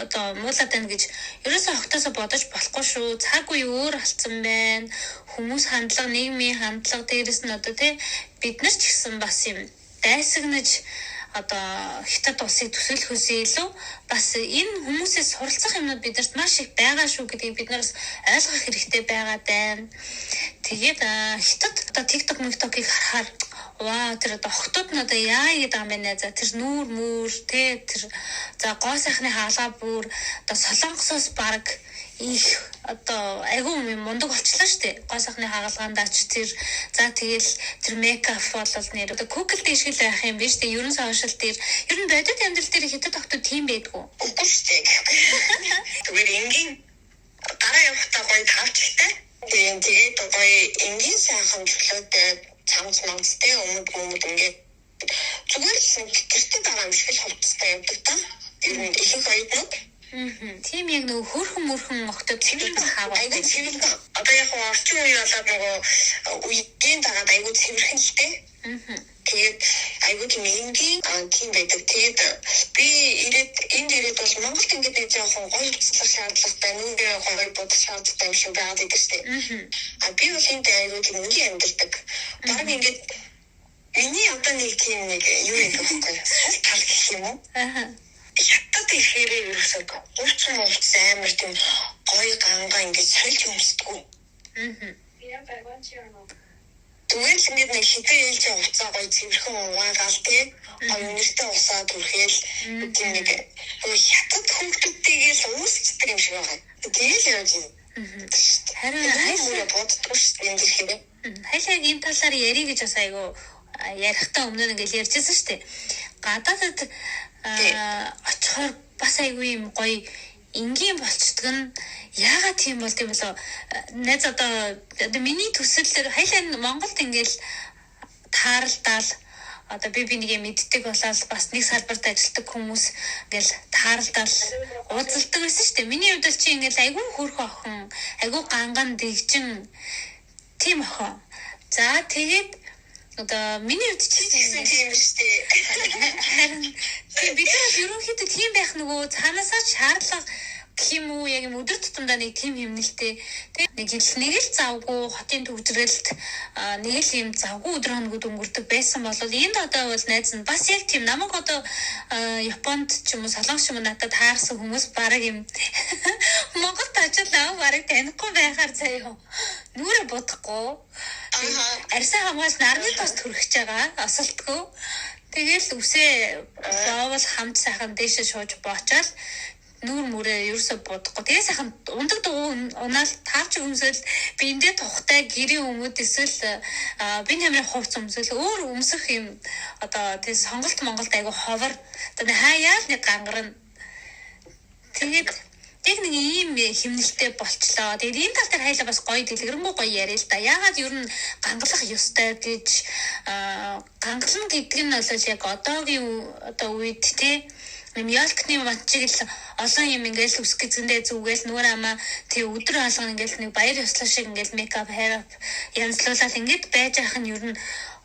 одоо муулаад байна гэж ерөөсөө огтоосоо бодож болохгүй шүү. Цаг үе өөр алдсан байна. Хүмүүс хандлага, нийгмийн хандлага дээрээс нь одоо тэг бид нар ч гэсэн бас юм дайсагнаж одоо хятад улсыг төсөөлөхөөс илүү бас энэ хүмүүсээс суралцах юмнууд бидэрт маш их байгаа шүү гэдгийг бид нараас ойлгох хэрэгтэй байгаа даа. Тэгээд хятад одоо TikTok-ыг харахаар ваа тэр одоо охтууд нь одоо яа гэдэг юм бэ? За тэр нүүр мөр тэ тэр за гоо сайхны хаалгаа бүр одоо солонгосоос баг их одоо айгүй мундаг болчихлоо шүү дээ. Гоо сайхны хаалгаандаач тэр за тэгэл тэр мейкап бол нэр одоо Google дээр шиг л байх юм биш үү? Ерөн сошиал дээр ер нь бодит амьдрал дээр хятад охтууд тийм байдгүй. Үгүй шүү дээ. Тэгвэл энгийн дараа явахтаа гоё тавчтай. Тэгээд Тэгээд гоё энгийн сайхан чөлөөтэй цамц мамцтай өмд ингээд зүгээр л гэртээ байгаа юм шиг л хувцастай явдаг та. Ер нь ихэнх оюутнууд тийм яг нөгөө хөөрхөн мөрхөн охтод цэвэр хаа. Айгуу цэвэр. Одоо яг орчин үе болоод нөгөө үеийн дагаад айгуу цэвэрхэн л дээ. Тэгээд айгуу тийм энгийн тийм байдаг. Тэгээд би ирээд бол Монголд ингээд нэг жоохон гоё хувцлах шаардлагатай, нүрээ гоё бодох шаардлагатай юм шиг байгаад идэв штэ. Би бол энэ айгуу тийм үнэн амьдэрдэг. Бараг ингээд миний одоо нэг тийм нэг юу юм бэ? Тал гэх юм уу? Хятад ихээр ерөөсөө гурцсан хувцас амар тийм гоё гангаа ингээд сольж өмсдөггүй. Тэгвэл ингээд нэг хитэн ээлж хувцас гоё цэвэрхэн угаагаал тий. Гоё нэртэй усаа түрхээл тийм нэг хятад хүүхдүүдтэйгээс уусчдаг юм шиг байгаа. Тэгэл явж байна. Харин хайлаа боддоггүй шүү дээ энэ хэрэг. Хайлаг энэ талаар ярих гэж бас айгу ярихтаа өмнө ингээд ярьжсэн шүү дээ. Гадаадд очихоор бас айгүй юм гоё энгийн болцдог нь яагаад тийм болд юм болоо. Найз одоо миний төсөл хайлаа Монголд ингээл тааралдаал одоо би нэг юм мэддэг болоод бас нэг салбарт ажилладаг хүмүүс ингээл тааралдаал уулзалдаг байсан шүү дээ. Миний хувьд бол чи ингээл айгүй хөөрхөн охин, айгүй ганган дэгжин тийм охин. За тэгээд одоо миний хувьд чи гэсэн тийм шүү дээ. Харин бид нар ерөнхийдөө тийм байх нөгөө цаанаасаа шаардлага гэх юм уу яг юм өдөр тутамдаа нэг тийм хэмнэлтэй тийм нэг л завгүй хотын төвжрэлт нэг л юм завгүй өдөр хоногуд өнгөрдөг байсан бол энд одоо бол найз нь бас яг тийм намайг одоо Японд ч юм уу Солонгос ч юм уу надад таарсан хүмүүс бараг юм Монголд очиж бараг танихгүй байхаар заяа нүрэ бодохгүй арьсаа хамгаалж нарны тос төрөж байгаа осолтгүй тэгэл үсээ боовол хамт сайхан дээшээ шууж боочоод нүүр мүрээ ерөөсө бодохгүй. Тэгээ сайхан ундаг унаал таавч өмсөл би эндээ тухтай гэрийн өмөд эсвэл би нэмрийн хувц өмсөл өөр өмсөх юм одоо тэг сонголт Монголд айгу ховор одоо хаяал нэг гангарна. Тэгээд тэг нэг ийм хэмнэлтэй болчлоо. Тэгээд энэ тал дээр хайлаа бас гоё дэлгэрэнгүй гоё яриа л да. Яагаад ер нь гангалах ёстой гэж гангална гэдэг нь бол яг одоогийн одоо үед тий Ялкны матчиг л олон юм ингээл үсэх гэзэндээ зүгээл нүгээр амаа тий өдөр алган ингээл нэг баяр ёслол шиг ингээл мейкап hair янзлуулаад ингээд байж ах нь ер нь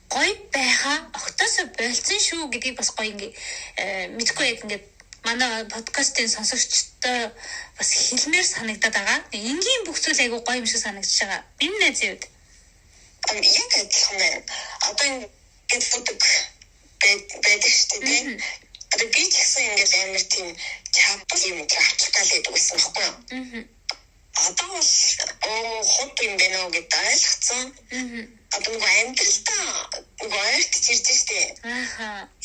гоё байхаа огтоос болцсон шүү гэдгийг бас гоё ингээ мэдгүй яг ингээд манай подкастын сонсогчтой бас хэлмээр санагдаад байгаа. Энгийн бүх зүйл айгу гоё юм шиг санагдаж байгаа. Энэ найз юу? Яг адилхан байна. Одоо ингээд фотог байдаг шүү дээ. Одоо би ч гэсэн ингээд амар тийм чапл юм авчих гал гэдэг байсан байхгүй юу? Одоо бол хот юм байна уу гэдээ ойлгоцсон. Одоо нэг амьдралдаа ойртож ирж штэ.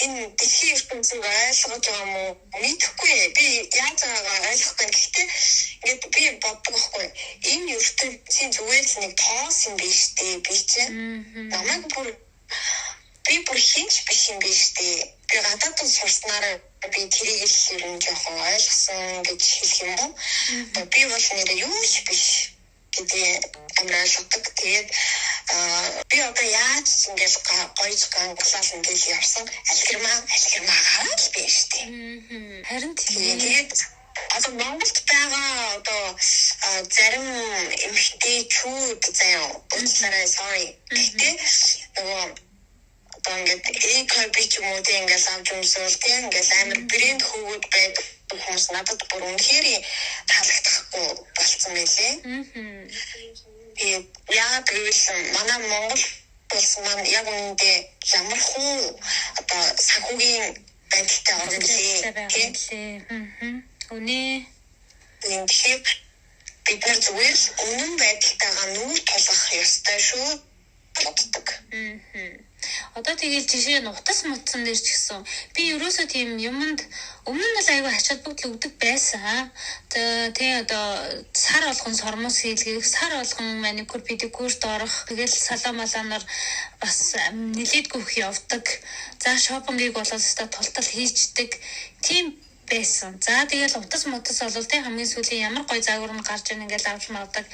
Энэ дэлхийн ертөнцийг ойлгож байгаа юм уу? Мэдхгүй. Би яаж байгаагаа ойлгохгүй. Гэхдээ ингээд би боддог байхгүй. Энэ ертөнцийн зүгээр л нэг тоос юм биш штэ. Би чинь намайг би бүр хинч биш юм биш штэ. Би гадаадд сурснараа би тэрийг л ер нь жоохон ойлгосон гэж хэлэх юм уу? Би бол нэрээ юу ч биш гэдэг амар ойлгодог. Тэгээд би одоо яаж ингээл гойж ганглал ингээл явсан алхирмаагаа л биш тийм. Харин тэгээд одоо Монголд байгаа одоо зарим эмэгтэйчүүд заяа уучлаарай sorry. Гэтэ нөгөө ингээд эко бич юм уу тийм ингээд авч өмсөөл тийм ингээд амар брэнд хөвгүүд байдаг хүмүүс надад бүр үнэхээр таалагдахгүй болцсон байлээ. Яг гэвэл манай Монгол улс маань яг үүндээ ямар хуу одоо санхүүгийн байдалтай орно тийм. Үнэ ингээд бид нар зүгээр л үнэн байдалтайгаа нүүр тулах ёстой шүү боддог. Одоо тэгэл жишээ нь утас мутсан дээр ч гэсэн би ерөөсөө тийм юмд өмнө нь л аягүй ачаад бүгд өгдөг байсан. Тэгээ одоо сар болгон сормос хийлгэх, сар болгон маникюр, педикюрт орох, тэгэл салон маланаар бас нэлээдгүй их явдаг. За шопингийг болоод өстой тултал хийждэг. Тийм байсан. За тэгэл утас мотос бол тэ хамгийн сүүлийн ямар гой загвар нь гарч ийн ингээл авч магдаг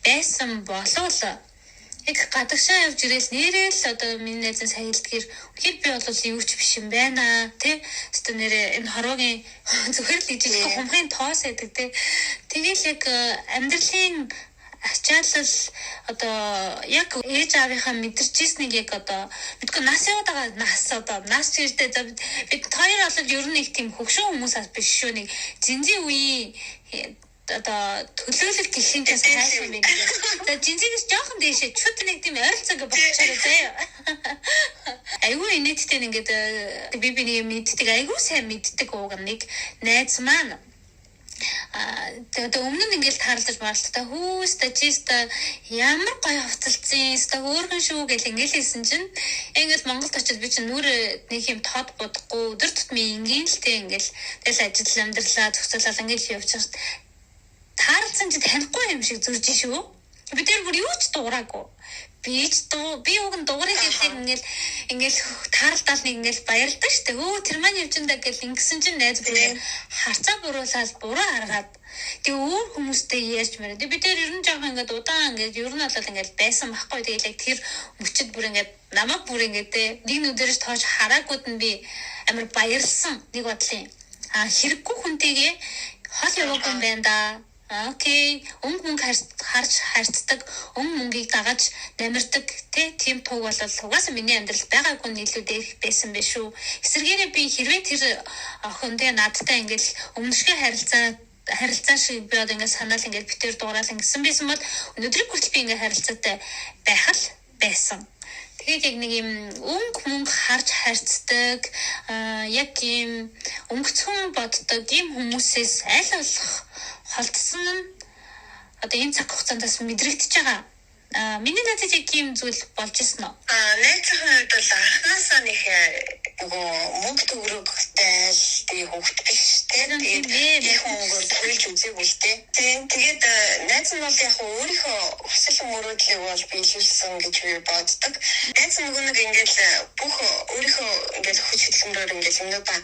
байсан болов яг гадагшаа явж ирээл нэрэл одоо миний найзын саялдгэр үнэхээр би бол юу ч биш юм байна тий. Өөртөө нэрээ энэ хороогийн зөвхөр л ижил хумхын тоос гэдэг тий. Тэгэл яг амьдралын ачаалал одоо яг ээж аавынхаа мэдэрч ирснийг яг одоо бидгүй нас яваад байгаа нас чиртэй бид хоёр бол ер нь их тийм хөгшин хүмүүс биш шүү нэг зинзийн үеийн одоо төлөөлөл гихэнээс хайсан байх. За жинзигээс жоохон дээшээ чүт нэг тийм ойролцоог болчихоо заяа. Айгүй инээдтэй ингээд би нэг мэддэг айгүй сайн мэддэг ууг нэг найз маань тэгээд өмнө нь ингээл таарлаж маалтаа хүүстэ чиста ямар гоё хувцалцсан ста хөөргөн шүү гэл ингээл хэлсэн чинь ингээл Монголд очиж би чинь нүр нэг юм тод бодохгүй өдөр тутмын ингээл л тэг ингээл тэгэл ажил амьдралаа зохицуулаад ингээл явчихсан таарлсан чи танихгүй юм шиг зурж шүү бид тэр бүр юу ч дуураагүй би уг нь дуурай хэлдэг ингээл таарлал нэг ингээл баярлдаг штэ тэр маань явжиндаа гэл ингэсэн чинь найз бүр харцаа буруулаад буруу харгаад тэг өөр хүмүүстэй ярьж мэрэ би тэр ер нь жоохон ингээд удаан ингээд ер нь бол ингээд байсан байхгүй тэгэл яг тэр мөчөд бүр ингээд намайг бүр ингээд нэг нүдэрж тоож хараагууд нь би амар баярлсан нэг бодлын хэрэггүй хүнтэйгээ хол яваагүй юм байна да. Окей, мөнгө харж харцдаг, мөнгийг дагаж намирдаг тийм туг бол угаасаа миний амьдралд байгаагүй илүү дээрх байсан байх шүү. Эсвэргээрээ би хэрвээ тэр охинтой надтай ингээл өмнөшгөө харилцаа шиг би одоо ингээд санаал ингээд битээр дуурал ингэсэн байсан бол өнөөдрийг хүртэл би ингээд харилцаатай байх л байсан. Тэгээд яг нэг юм мөнгө харж харцдаг, яг юм өнгөцхөн боддог юм хүмүүсээс аль болох холдсон нь одоо энэ цаг хугацаанд мэдрэгдэж байгаа. Миний надад яг юм зүйл болж ирсэн үү? Найзын хувьд бол анхнаасаа нэг нөгөө мөнгө төгрөгтэй л тий хөвгт биш тий. Тэгээд их мөнгөөр төлж үзээгүй л тий. Тэгээд найз нь бол яг өөрийнхөө хүсэл мөрөөдлийг бол биелүүлсэн гэж би боддог. Найз нөгөө нэг ингээл бүх өөрийнхөө ингээл хүч хөдөлмөрөөр ингээл юмнуудаа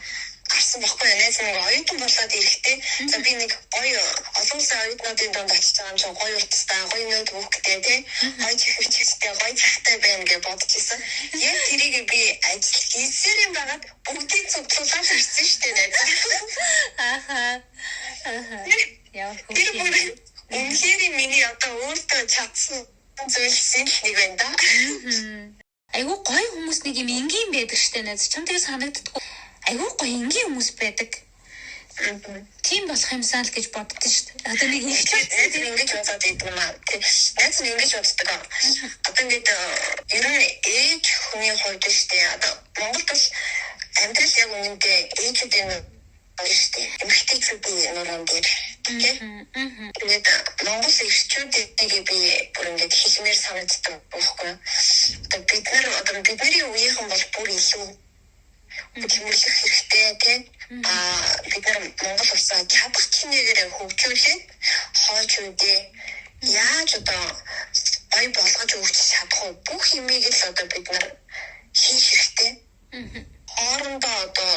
гарсан байхгүй найз нэг оюутан болоод ирэхдээ за би нэг гоё олон улсын оюутнуудын донд очиж байгаа юм чинь гоё уртастай гоё ноутбуктэй тий гоё чихвчтэй гоё цахтай байна гэж бодож исэн. Яг тэрийг би ажил хийсээр юм байгаад бүгдийг цуглуулаад ирсэн шүү дээ найз. Яа хөө. Үнэхээр миний одоо өөртөө чадсан зүйлсийн нэг байна да. Айгуу гоё хүмүүс нэг юм энгийн байдаг штэ найз. Чам тэгээ санагддаггүй. Айгуу гоё энгийн хүмүүс байдаг. Тийм болох юмсан л гэж боддоо шүү дээ. Одоо нэг их найз ингэж бодоод идэв юм аа. Найз ингэж боддог. Одоо ингэж ер нь ээж хүний хувьд шүү дээ. Одоо Монголд бол амьдрал яг үнэндээ ээжүүдийн шүү дээ. Эмэгтэйчүүдийн нуруунд дээр. Тэгээд Монгол эрчүүдийг би бүр ингэж хэлмээр санагддаг байхгүй. Одоо бидний үеийнхэн бол бүр илүү хөдөлмөрлөх хэрэгтэй тийм бид нар Монгол улсаа чадах чинээгээр хөгжүүлээд хойч үедээ яаж одоо гоё болгож өгч чадах вэ? Бүх юмыг л одоо бид нар хийх хэрэгтэй. Хоорондоо одоо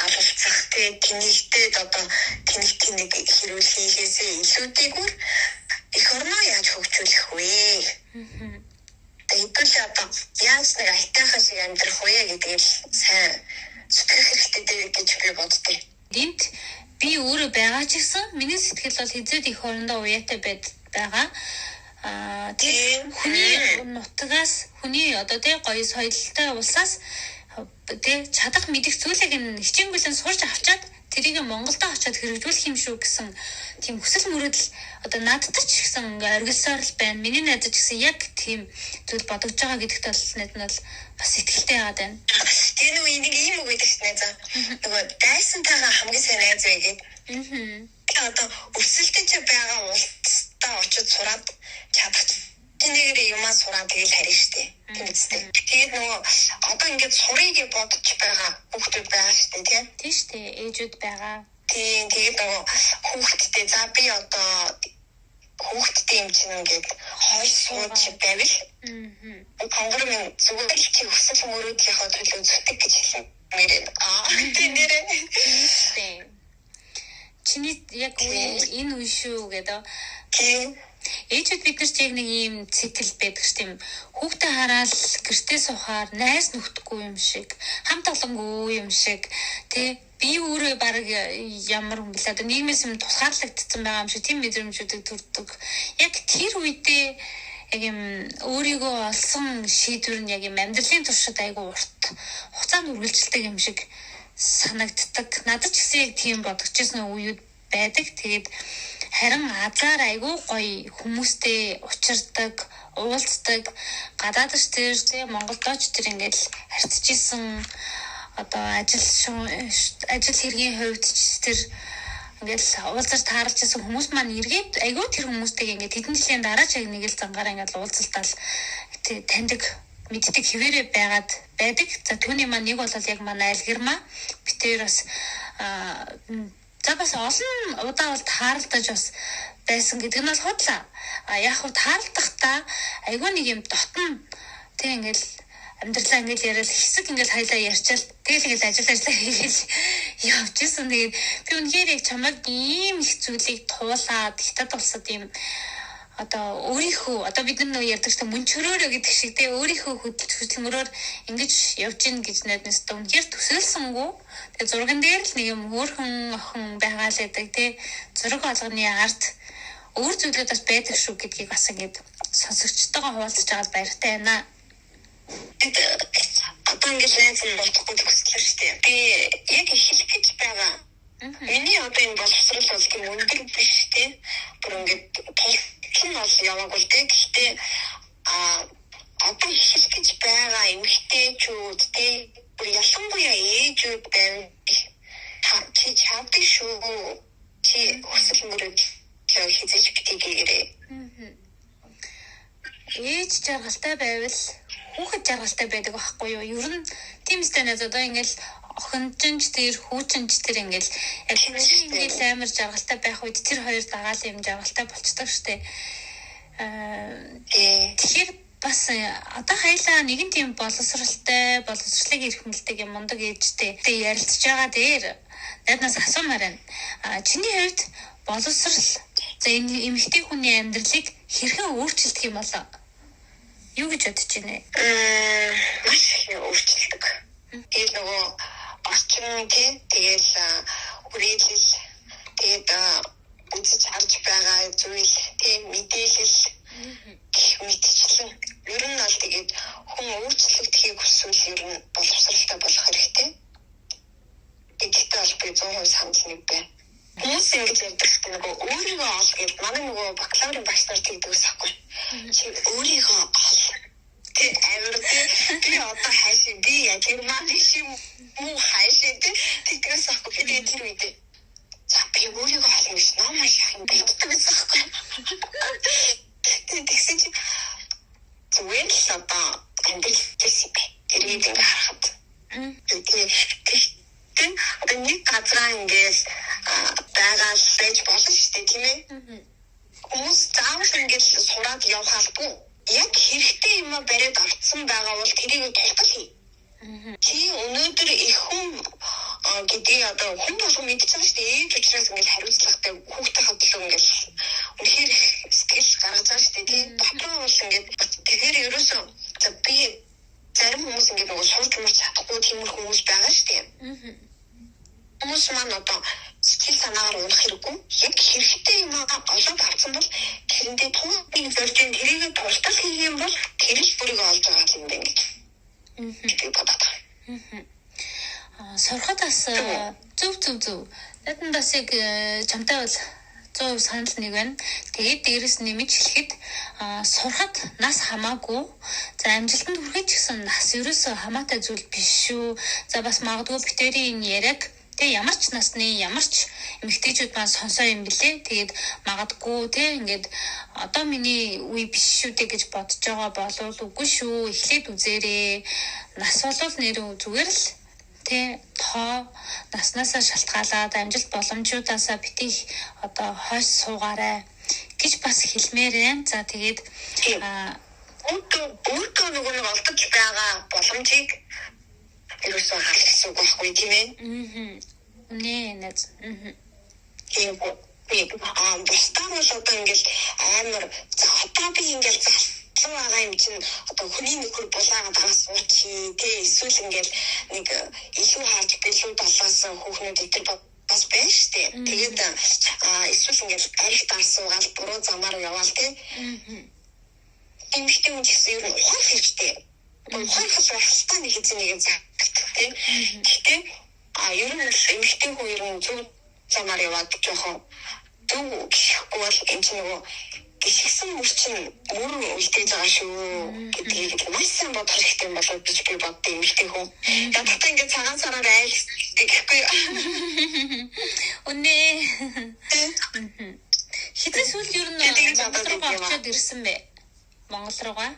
аралцах тэнэгтээд одоо тэнэг хэрүүл хийхээсээ илүүтэйгээр эх орноо яаж хөгжүүлэх вэ? Эдгээр одоо яаж нэг айтайхан шиг амьдрах вэ гэдгийг сайн зүтгэх хэрэгтэй гэж би боддоо. Энд би өөрөө байгаа ч гэсэн миний сэтгэл бол хизээд их орондоо уяатай байгаа. Тийм хүний нутгаас хүний одоо тий гоё соёлтой улсаас тий чадах мэдих зүйлийг нь хичээнгүйлэн сурч авчаад тэрийг Монголд очиад хэрэгжүүлэх юм шүү гэсэн тийм хүсэл мөрөөдөл одоо надад ч гэсэн оргилсоор л байна. Миний найз ч гэсэн яг тийм зүйл бодож байгаа гэдэгт бол найз нь бол бас итгэлтэй байгаад байна. Тэр нэг ийм үг гэдэг чинь найз. Нөгөө дайсантайгаа хамгийн сайн найз вэ гэдэг. Одоо өсөлтөж байгаа улстай очиод сураад чадах тэнэгэр юмаа сураад тэгэл харин штэ. Тийм үстэй. Тэгээд нөгөө одоо ингээд сурыг бодож байгаа хүүхдүүд байгаа штэ тийм. Тийм штэ. Ээжүүд байгаа. Тийм тэгээд нөгөө хүүхдтэй за би одоо хүүхдтэй юм чинь ингээд хойш сууж байвал. Конгор минь зүгээр л чи өсөл мөрөөдлийнхөө төлөө зүтг гэж хэлсэн. Тийм нэрээ. чиний яг энэ үе шүү гэдэг. Тийм. Ээжүүд бид нар ч яг нэг ийм цикл байдаг ш тийм хүүхдээ хараад гэртээ сухаар найз нөхдөггүй юм шиг хамт олонгүй юм шиг тий би өөрөө баг ямар юм бэлээ нийгмээс юм тусгаарлагдсан байгаа юм шиг тийм мэдрэмжүүдийг төрдөг. Яг тэр үедээ яг юм өөрийгөө олсон шийдвэр нь яг юм амьдралын туршид айгүй урт хугацаанд үргэлжилдэг юм шиг санагддаг. Надад ч гэсэн яг тийм бодогчсэн үеуд байдаг. Тэгээд харин азар айгүй гоё хүмүүстэй учирдаг, уулздаг, гадаадч тэр тий Монголдооч тэр ингээд харьцажсэн одоо ажил хэргийн хувьд ч тэр ингээд уулзаж таарч байсан хүмүүс маань эргээд айгүй тэр хүмүүстэйг ингээд хэдэн жилийн дараа ч яг нэг л зангаараа ингээд уулзалтал тий таньдаг мэддэг хэвээрээ байдаг. За түүний маань нэг бол яг манай айлгэрмаа битээр бас за бас олон удаа бол тааралдаж бас байсан гэдэг нь бол худлаа. Яг хөө тааралдахдаа айгүй нэг юм дотн тэг ингээл амьдралаа ингээл яриад хэсэг ингээл хайлаа ярьчаал тэгэл ажил хийгээл явжсэн. Тэгээд би үнэхээр яг чамайг ийм их зүйлийг туулаад хятад улсад ийм одоо өөрийнхөө одоо бид нар ярьдаг ч мөнчөрөөрөө гэдэг шиг те өөрийнхөө хөдөлмөрөөр ингэж явж гин гэж найднаас үнэхээр төсөөлсөнгүү. Тэгээ зурган дээр л нэг юм хөөрхөн охин байгаа л байдаг те зураг олгоны арт өөр зүйлүүд бас байдаг шүү гэдгийг бас ингэж сонсогчтойгоо хуваалцаж байгаад баяртай байна. Одоо ингэж найз нь болохгүй төгсөлөө шүү дээ. Би яг хэлэх гэж байгаа. Миний одоо энэ боловсрол бол тийм өндөр биш те. Бүр ингэж тултал бол яваагүй те. Гэхдээ одоо хэлэх гэж байгаа эмэгтэйчүүд те. Бүр ялангуяа ээжүүд байна. Чи чавдаг шүү. Чи өсөл мөрөд яа хийж битгийгээрээ. Ээж жаргалтай байвал хүүхэд жаргалтай байдаг байхгүй юу? Ер нь тийм стэнэс одоо ингээл охинчинч тэр хүүчинч тэр ингээл ингээл амар жаргалтай байх үед тэр хоёр дагаал юм жаргалтай болчдөг штэ. Тэгэхээр бас одоо хайлаа нэгэн тийм боловсралтай боловсролыг эрхэмлдэг юм мундаг ээжтэй ярилцж байгаа дээр надаас асуумаар байна. Чиний хувьд боловсрал за энэ эмэгтэй хүний амьдралыг хэрхэн өөрчилдөг юм болоо? Юу гэж бодож байна вэ? Маш өөрчилдөг. Тэгээд нөгөө орчин тэгэл хүрээлэл тэгээд үзэж харж байгаа зүйл тийм мэдээлэл мэдчихлэн ер нь бол тэгээд хүн өөрчлөгдөхийг хүсвэл ер нь боловсралтай болох хэрэгтэй. Эдгээр бол би 100% санал нэг байна. Хүмүүс ингэж ярьдаг ч нөгөө өөрийгөө ол гэж манай нөгөө бакалаврын багш нар тэгдэгс ахгүй. Чи өөрийгөө ол. Тэг амар би одоо хайшин би яг юм шиг муу хайшин тэгдэгс ахгүй. Тэгээд тэр үедээ за би өөрийгөө ол гэж намайг шахин бийддэгс ахгүй. Тэгсэн чи зүгээр л одоо амьдралээс юм бэ. Тэрийг ингээ харахад. Тэгээд одоо нэг газраа ингээл байгаа байж болно шүү дээ тийм ээ. Хүмүүс заавал ингээл сураад явах албагүй. Яг хэрэгтэй юм бариад авцсан байгаа бол тэрийг тултал хий. Чи өнөөдөр их хүн гэдгийг одоо хүн болгоо мэдчихэж байгаа шүү дээ. Ээж учраас ингээл хариуцлагатай хүүхдээ хадлаа ингээл үнэхээр сэтгэл гаргаж байгаа шүү дээ тийм. Дотроо бол ингээд тэгэхээр ерөөсөө за би зарим хүмүүс ингээд нөгөө сурч мурч чадахгүй тийм хүмүүс байгаа шүү дээ. Хүмүүс маань одоо сэтгэл санаагаар унах хэрэггүй. Яг хэрэгтэй юм олоод авсан бол тэрэндээ түүнийг зорж ин тэрийг тултал хийх юм бол тэр л бүрийг олж байгаа юм байна гэж. Би бодоод байна. Сурахад бас зөв. Надад яг чамтай бол 100% санал нэг байна. Тэгээд дээрэс нэмж хэлэхэд сурахад нас хамаагүй. За амжилтанд хүрэхэд ч гэсэн нас ерөөсөө хамаатай зүйл биш шүү. За бас магадгүй битэрийн яриаг тэгээ ямар ч насны ямар ч эмэгтэйчүүд маань сонсоо юм блэ. Тэгээд магадгүй те ингээд одоо миний үе биш шүү дээ гэж бодож байгаа болов үгүй шүү. Эхлээд үзээрэй. Нас болвол нэр зүгээр л тэ тоо наснаасаа шалтгаалаад амжилт боломжуудаасаа битгий одоо хойш суугаарай гэж бас хэлмээр байна. За тэгээд өөртөө нөгөө нэг олдож байгаа боломжийг ерөөсөө харах гэсэн үг байхгүй тийм ээ. Үнэ. Тийм бусдаар бол одоо ингээл амар за одоо би ингээл залуу байгаа юм чинь одоо хүний нөхөр булаагаад араас суучих тий эсвэл ингээл нэг илүү харж билүү долоос хүүхнүүд идэр бас байна штэ. Тэгээд эсвэл ингээл арих дарсуугаад буруу замаар яваал тий. Эмэгтэй хүн гэсэн ер нь ухаан хэрэгтэй. Ухаан хэлбэртэй нэг хэзээ тий. Гэхдээ ер нь эмэгтэй хүн ер нь зөв замаар яваад жоохон зөв гэхгүй бол энэ чинь нөгөө гიშгсэн мөр чинь мөр үлдээж байгаа шүү гэдгийг маш сайн бодох хэрэгтэй юм болов гэж би боддог эмэгтэй хүн. Ядахтаа ингээд цагаан сараар айлсдаг гэхгүй. Үнэ. Хэдэн сүүл ер нь Монгол руу очиод ирсэн бэ? Монгол руугаа?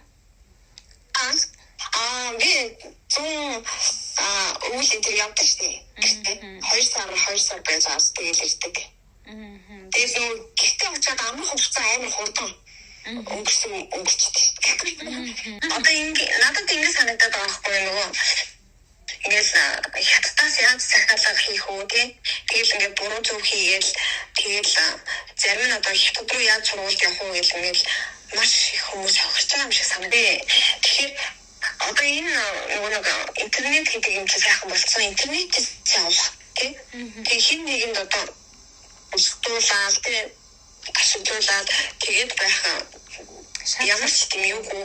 Би үйл энэ явдаг шүү дээ. 2 сар байжаас тэгэл ирдэг. Тэгээд нөгөө гихтээ очиад амрах хугацаа амар хурдан өнгөрчдөг. Одоо надад ингэ санагдаад байгаа байхгүй нөгөө ингээл хятадаас яаж захиалга хийх үү тий. Тэгэл ингээд буруу зөв хийгээл тэгэл зарим нь одоо хятад руу яаж сургуульд явах уу гэл ингээл маш их хүмүүс хохирч байгаа юм шиг санагдав. Тэгэхээр одоо энэ нэг интернет гэдэг юм чи сайхан болсон. Интернетээс явах тий. Тэгээ хин нэгэнд одоо устуулаад тий ашиглуулаад тэгээд байх ямар ч юм юугүй.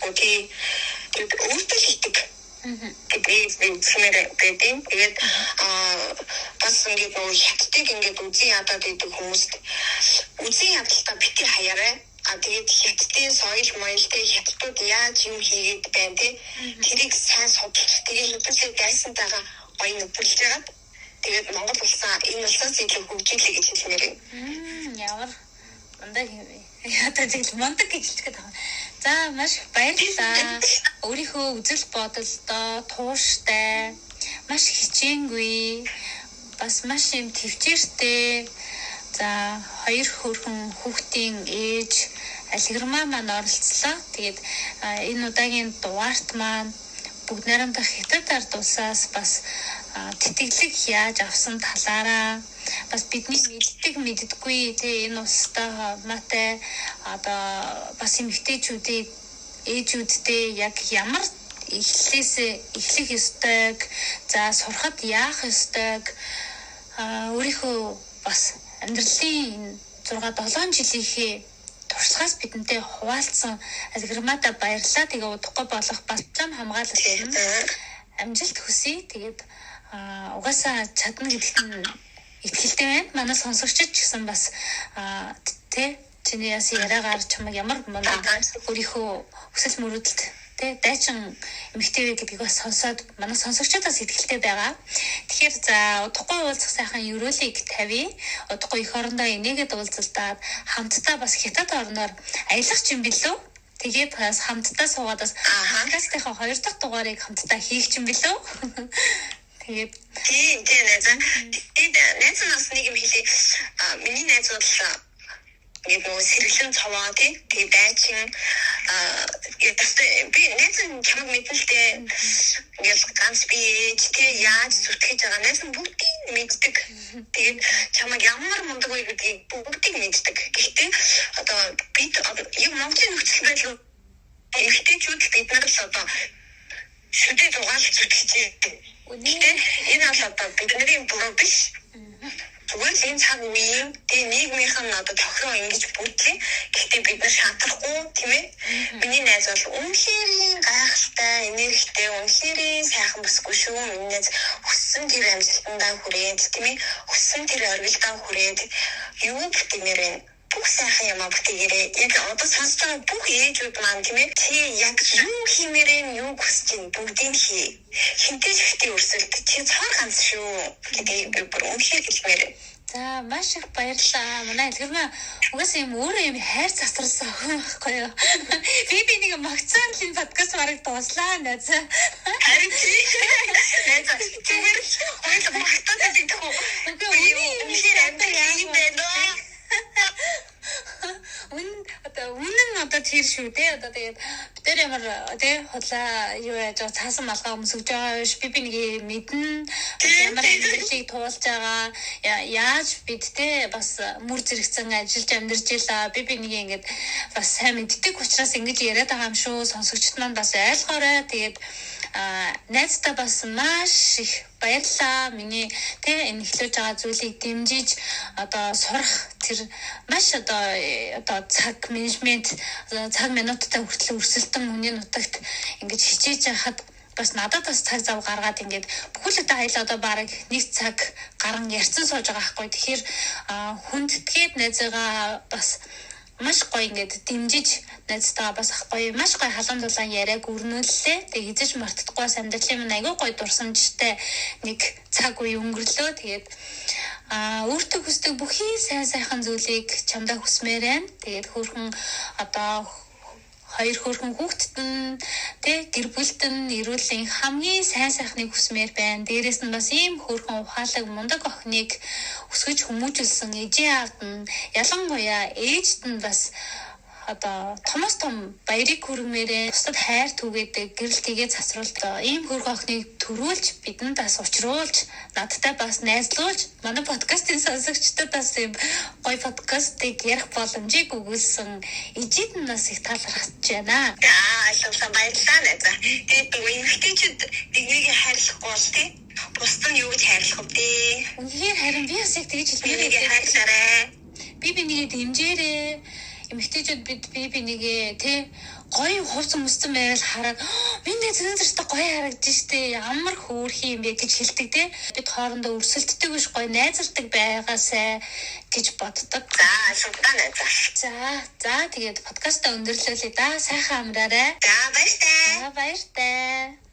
Окей. Тэгээд өөртөө хийдэг. Тэгээд үзмээр гэдэг. Тэгээд бас ингээд нөгөө хятадыг ингээд үзэн ядаад идэг хүмүүст үзэн ядалтаа битгий хаяарай. Тэгээд хятадын соёл моёлтэй хятадууд яаж юм хийгээд байна тий. Тэрийг сайн судалж тэгээд хөдөлгөөний гайсантайгаа гоё нөхөрлж яагаад тэгээд Монгол улсаа энэ улсаас илүү хөгжүүлээ гэж хэлмээр юм. Ямар мундаг юм бэ? Ята тэгэл мундаг гэж хэлдэг байгаа. За маш баярлалаа. Өөрийнхөө үзэл бодолдоо тууштай, маш хичээнгүй, бас маш юм төвчээртэй. За хоёр хөрхөн хүүхдийн ээж Алигрмаа маань оролцлоо. Тэгээд энэ удаагийн дугаарт маань бүгд найрамдах хятад ард улсаас бас тэтгэлэг яаж авсан талаараа бас бидний мэддэггүй тий энэ улстай хамаатай одоо бас эмэгтэйчүүдийг ээжүүдтэй яг ямар эхлэх ёстойг за сурахад яах ёстойг өөрийнхөө бас амьдралын 6-7 жилийнхээ туршлагаас бидэнтэй хуваалцсан Алигрмаада баярлалаа. Тэгээ удахгүй болох бас зам хамгаалалт өрнө. Амжилт хүсье. Тэгээд угаасаа чадна гэдэгт нь итгэлтэй байна. Манай сонсогчид ч гэсэн бас тий чиний яс яриагаар чамайг ямар өөрийнхөө хүсэл мөрөөдөлд тий дайчин эмэгтэй гэдгийг бас сонсоод манай сонсогчдоос итгэлтэй байгаа. Тэгэхээр за удахгүй уулзах сайхан ерөөлийг тавья. Удахгүй эх орондоо энийгээд уулзалдаад хамтдаа бас хятад орноор аялах юм билүү? Тэгээд бас хамтдаа суугаад бас подкастынхаа 2 дахь дугаарыг хамтдаа хийх юм билүү? Тэгээд тийм найз нас нэг юм хэлээ. Миний найз бол ингээд нөгөө сэргэлэн цаваа тий дайчин би найз нь чамд мэдэлтэй ингээд ганц би тий яаж зүтгэж байгаа найз нь бүгдийг мэддэг. Тэгээд чамайг ямар мундаг вэ гэдгийг бүгдийг мэддэг. Гэхдээ одоо бид яг Монголын нөхцөл байдал эмэгтэйчүүд бид нар л одоо шүдээ зугаал зүтгэж үнэ энэ бол одоо бидний буруу биш. Зүгээр энэ цаг үеийн нийгмийнх нь одоо тохироо ингэж бүтлээ. Гэхдээ бид нар шатрахгүй тийм ээ. Миний найз бол үнэхээр гайхалтай, энергитэй, үнэхээр сайхан бүсгүй шүү. Миний найз хүссэн тэр амжилтандаа хүрээд тийм ээ. Хүссэн тэр оргилдаа хүрээд юу гэмээр вэ? Бүх сайхан юм бүтээрээ яг одоо сонсож байгаа бүх ээжүүд маань тийм ээ. Чи яг юу хиймээрэн юу хүсэж ин бүгдийг хий. Хинтэй ихтэй өрсөлд чи цаар ганц шүү гэдгийг би бүр үнэхээр хэлмээр. За маш их баярлалаа. Манай Алигрмаа угаасаа юм өөрөө юм хайр засварсан байхгүй юу? Би нэг магцаалын подкаст бараг дууслаа найз. Харин найз зүгээр хоёул магтаад идэх үү? Үнэхээр амттай юм байна. Үнэн одоо тэр шүү дээ. Одоо тэгээд Тэр ямар тий худлаа юу яаж байгаа цаасан малгай өмсөж байгаа биш би нэг мэднэ ямар амьдралыг туулж байгаа яаж бид тий бас мөр зэрэгцэн ажиллаж амьдарч илаа би нэг ингэж бас сайн мэддэг учраас ингэж яриад байгаа юм шүү сонсогчд маань бас ойлгоорой тэгээд найзтай бас маш их баярлалаа. Миний тэ энэ эхлэж байгаа зүйлийг дэмжиж одоо сурах тэр маш одоо цаг менежмент цаг минуттай хүртэл өрсөлдөн хүний нутагт ингэж хичээж байхад бас надад бас цаг зав гаргаад ингээд бүхэлдээ хайлаа одоо бараг нэг цаг гарan ярьсан сууж байгаа байхгүй. Тэгэхээр хүндэтгээд найзгаа бас маш гоё ингээд дэмжиж найзтайгаа бас ах гоё маш гоё халуун дулаан яриаг өрнүүллээ. Тэгээ хизэж мартдаггүй амьдралын минь айгүй гоё дурсамжтай нэг цаг үе өнгөрлөө. Тэгээд өөртөө хүсдэг бүхий сайн сайхан зүйлийг чамдаа хүсмээр байна. Тэгээд хөөрхөн одоо хоёр хөөрхөн хүүхдэд нь тэг гэр бүлд нь эрүүлийн хамгийн сайн сайхныг хүсмээр байна. Дээрээс нь бас ийм хөөрхөн ухаалаг мундаг охиныг өсгөж хүмүүжүүлсэн ээжээ аавд нь ялангуяа ээжд нь бас одоо томоос том баярыг хүргэмээрээ бусдад хайр түгээдэг гэрэл тгээ засруулдаг ийм хөөрхөн охиныг төрүүлж бидэнд бас учруулж надтай бас найзлуулж манай подкастын сонсогчдод бас ийм гоё подкастыг ярих боломжийг өгүүлсэн ээжид нь бас их талархаж байна. Ашигласан баярлалаа найзаа. Тэгээд эмэгтэйчүүд энийг хайрлахгүй бол тий бусд нь юу гэж хайрлах вэ? Үнэхээр харин би бас яг тэгж хэлмээрээ хайрлаарай. Би нэгээ дэмжээрэй. Эмэгтэйчүүд би нэгээ тий гоё хувц өмссөн байвал хараад миний зэнзэртэй гоё харагдаж штэ ямар хөөрхий юм бэ гэж хэлдэг тий бид хоорондоо өрсөлддөг биш гоё найзардаг байгаасай гэж боддог. Шугтаа найзаа. За тэгээд подкастаа өндөрлүүлээ да сайхан амраарай. За баяртай. Баяртай.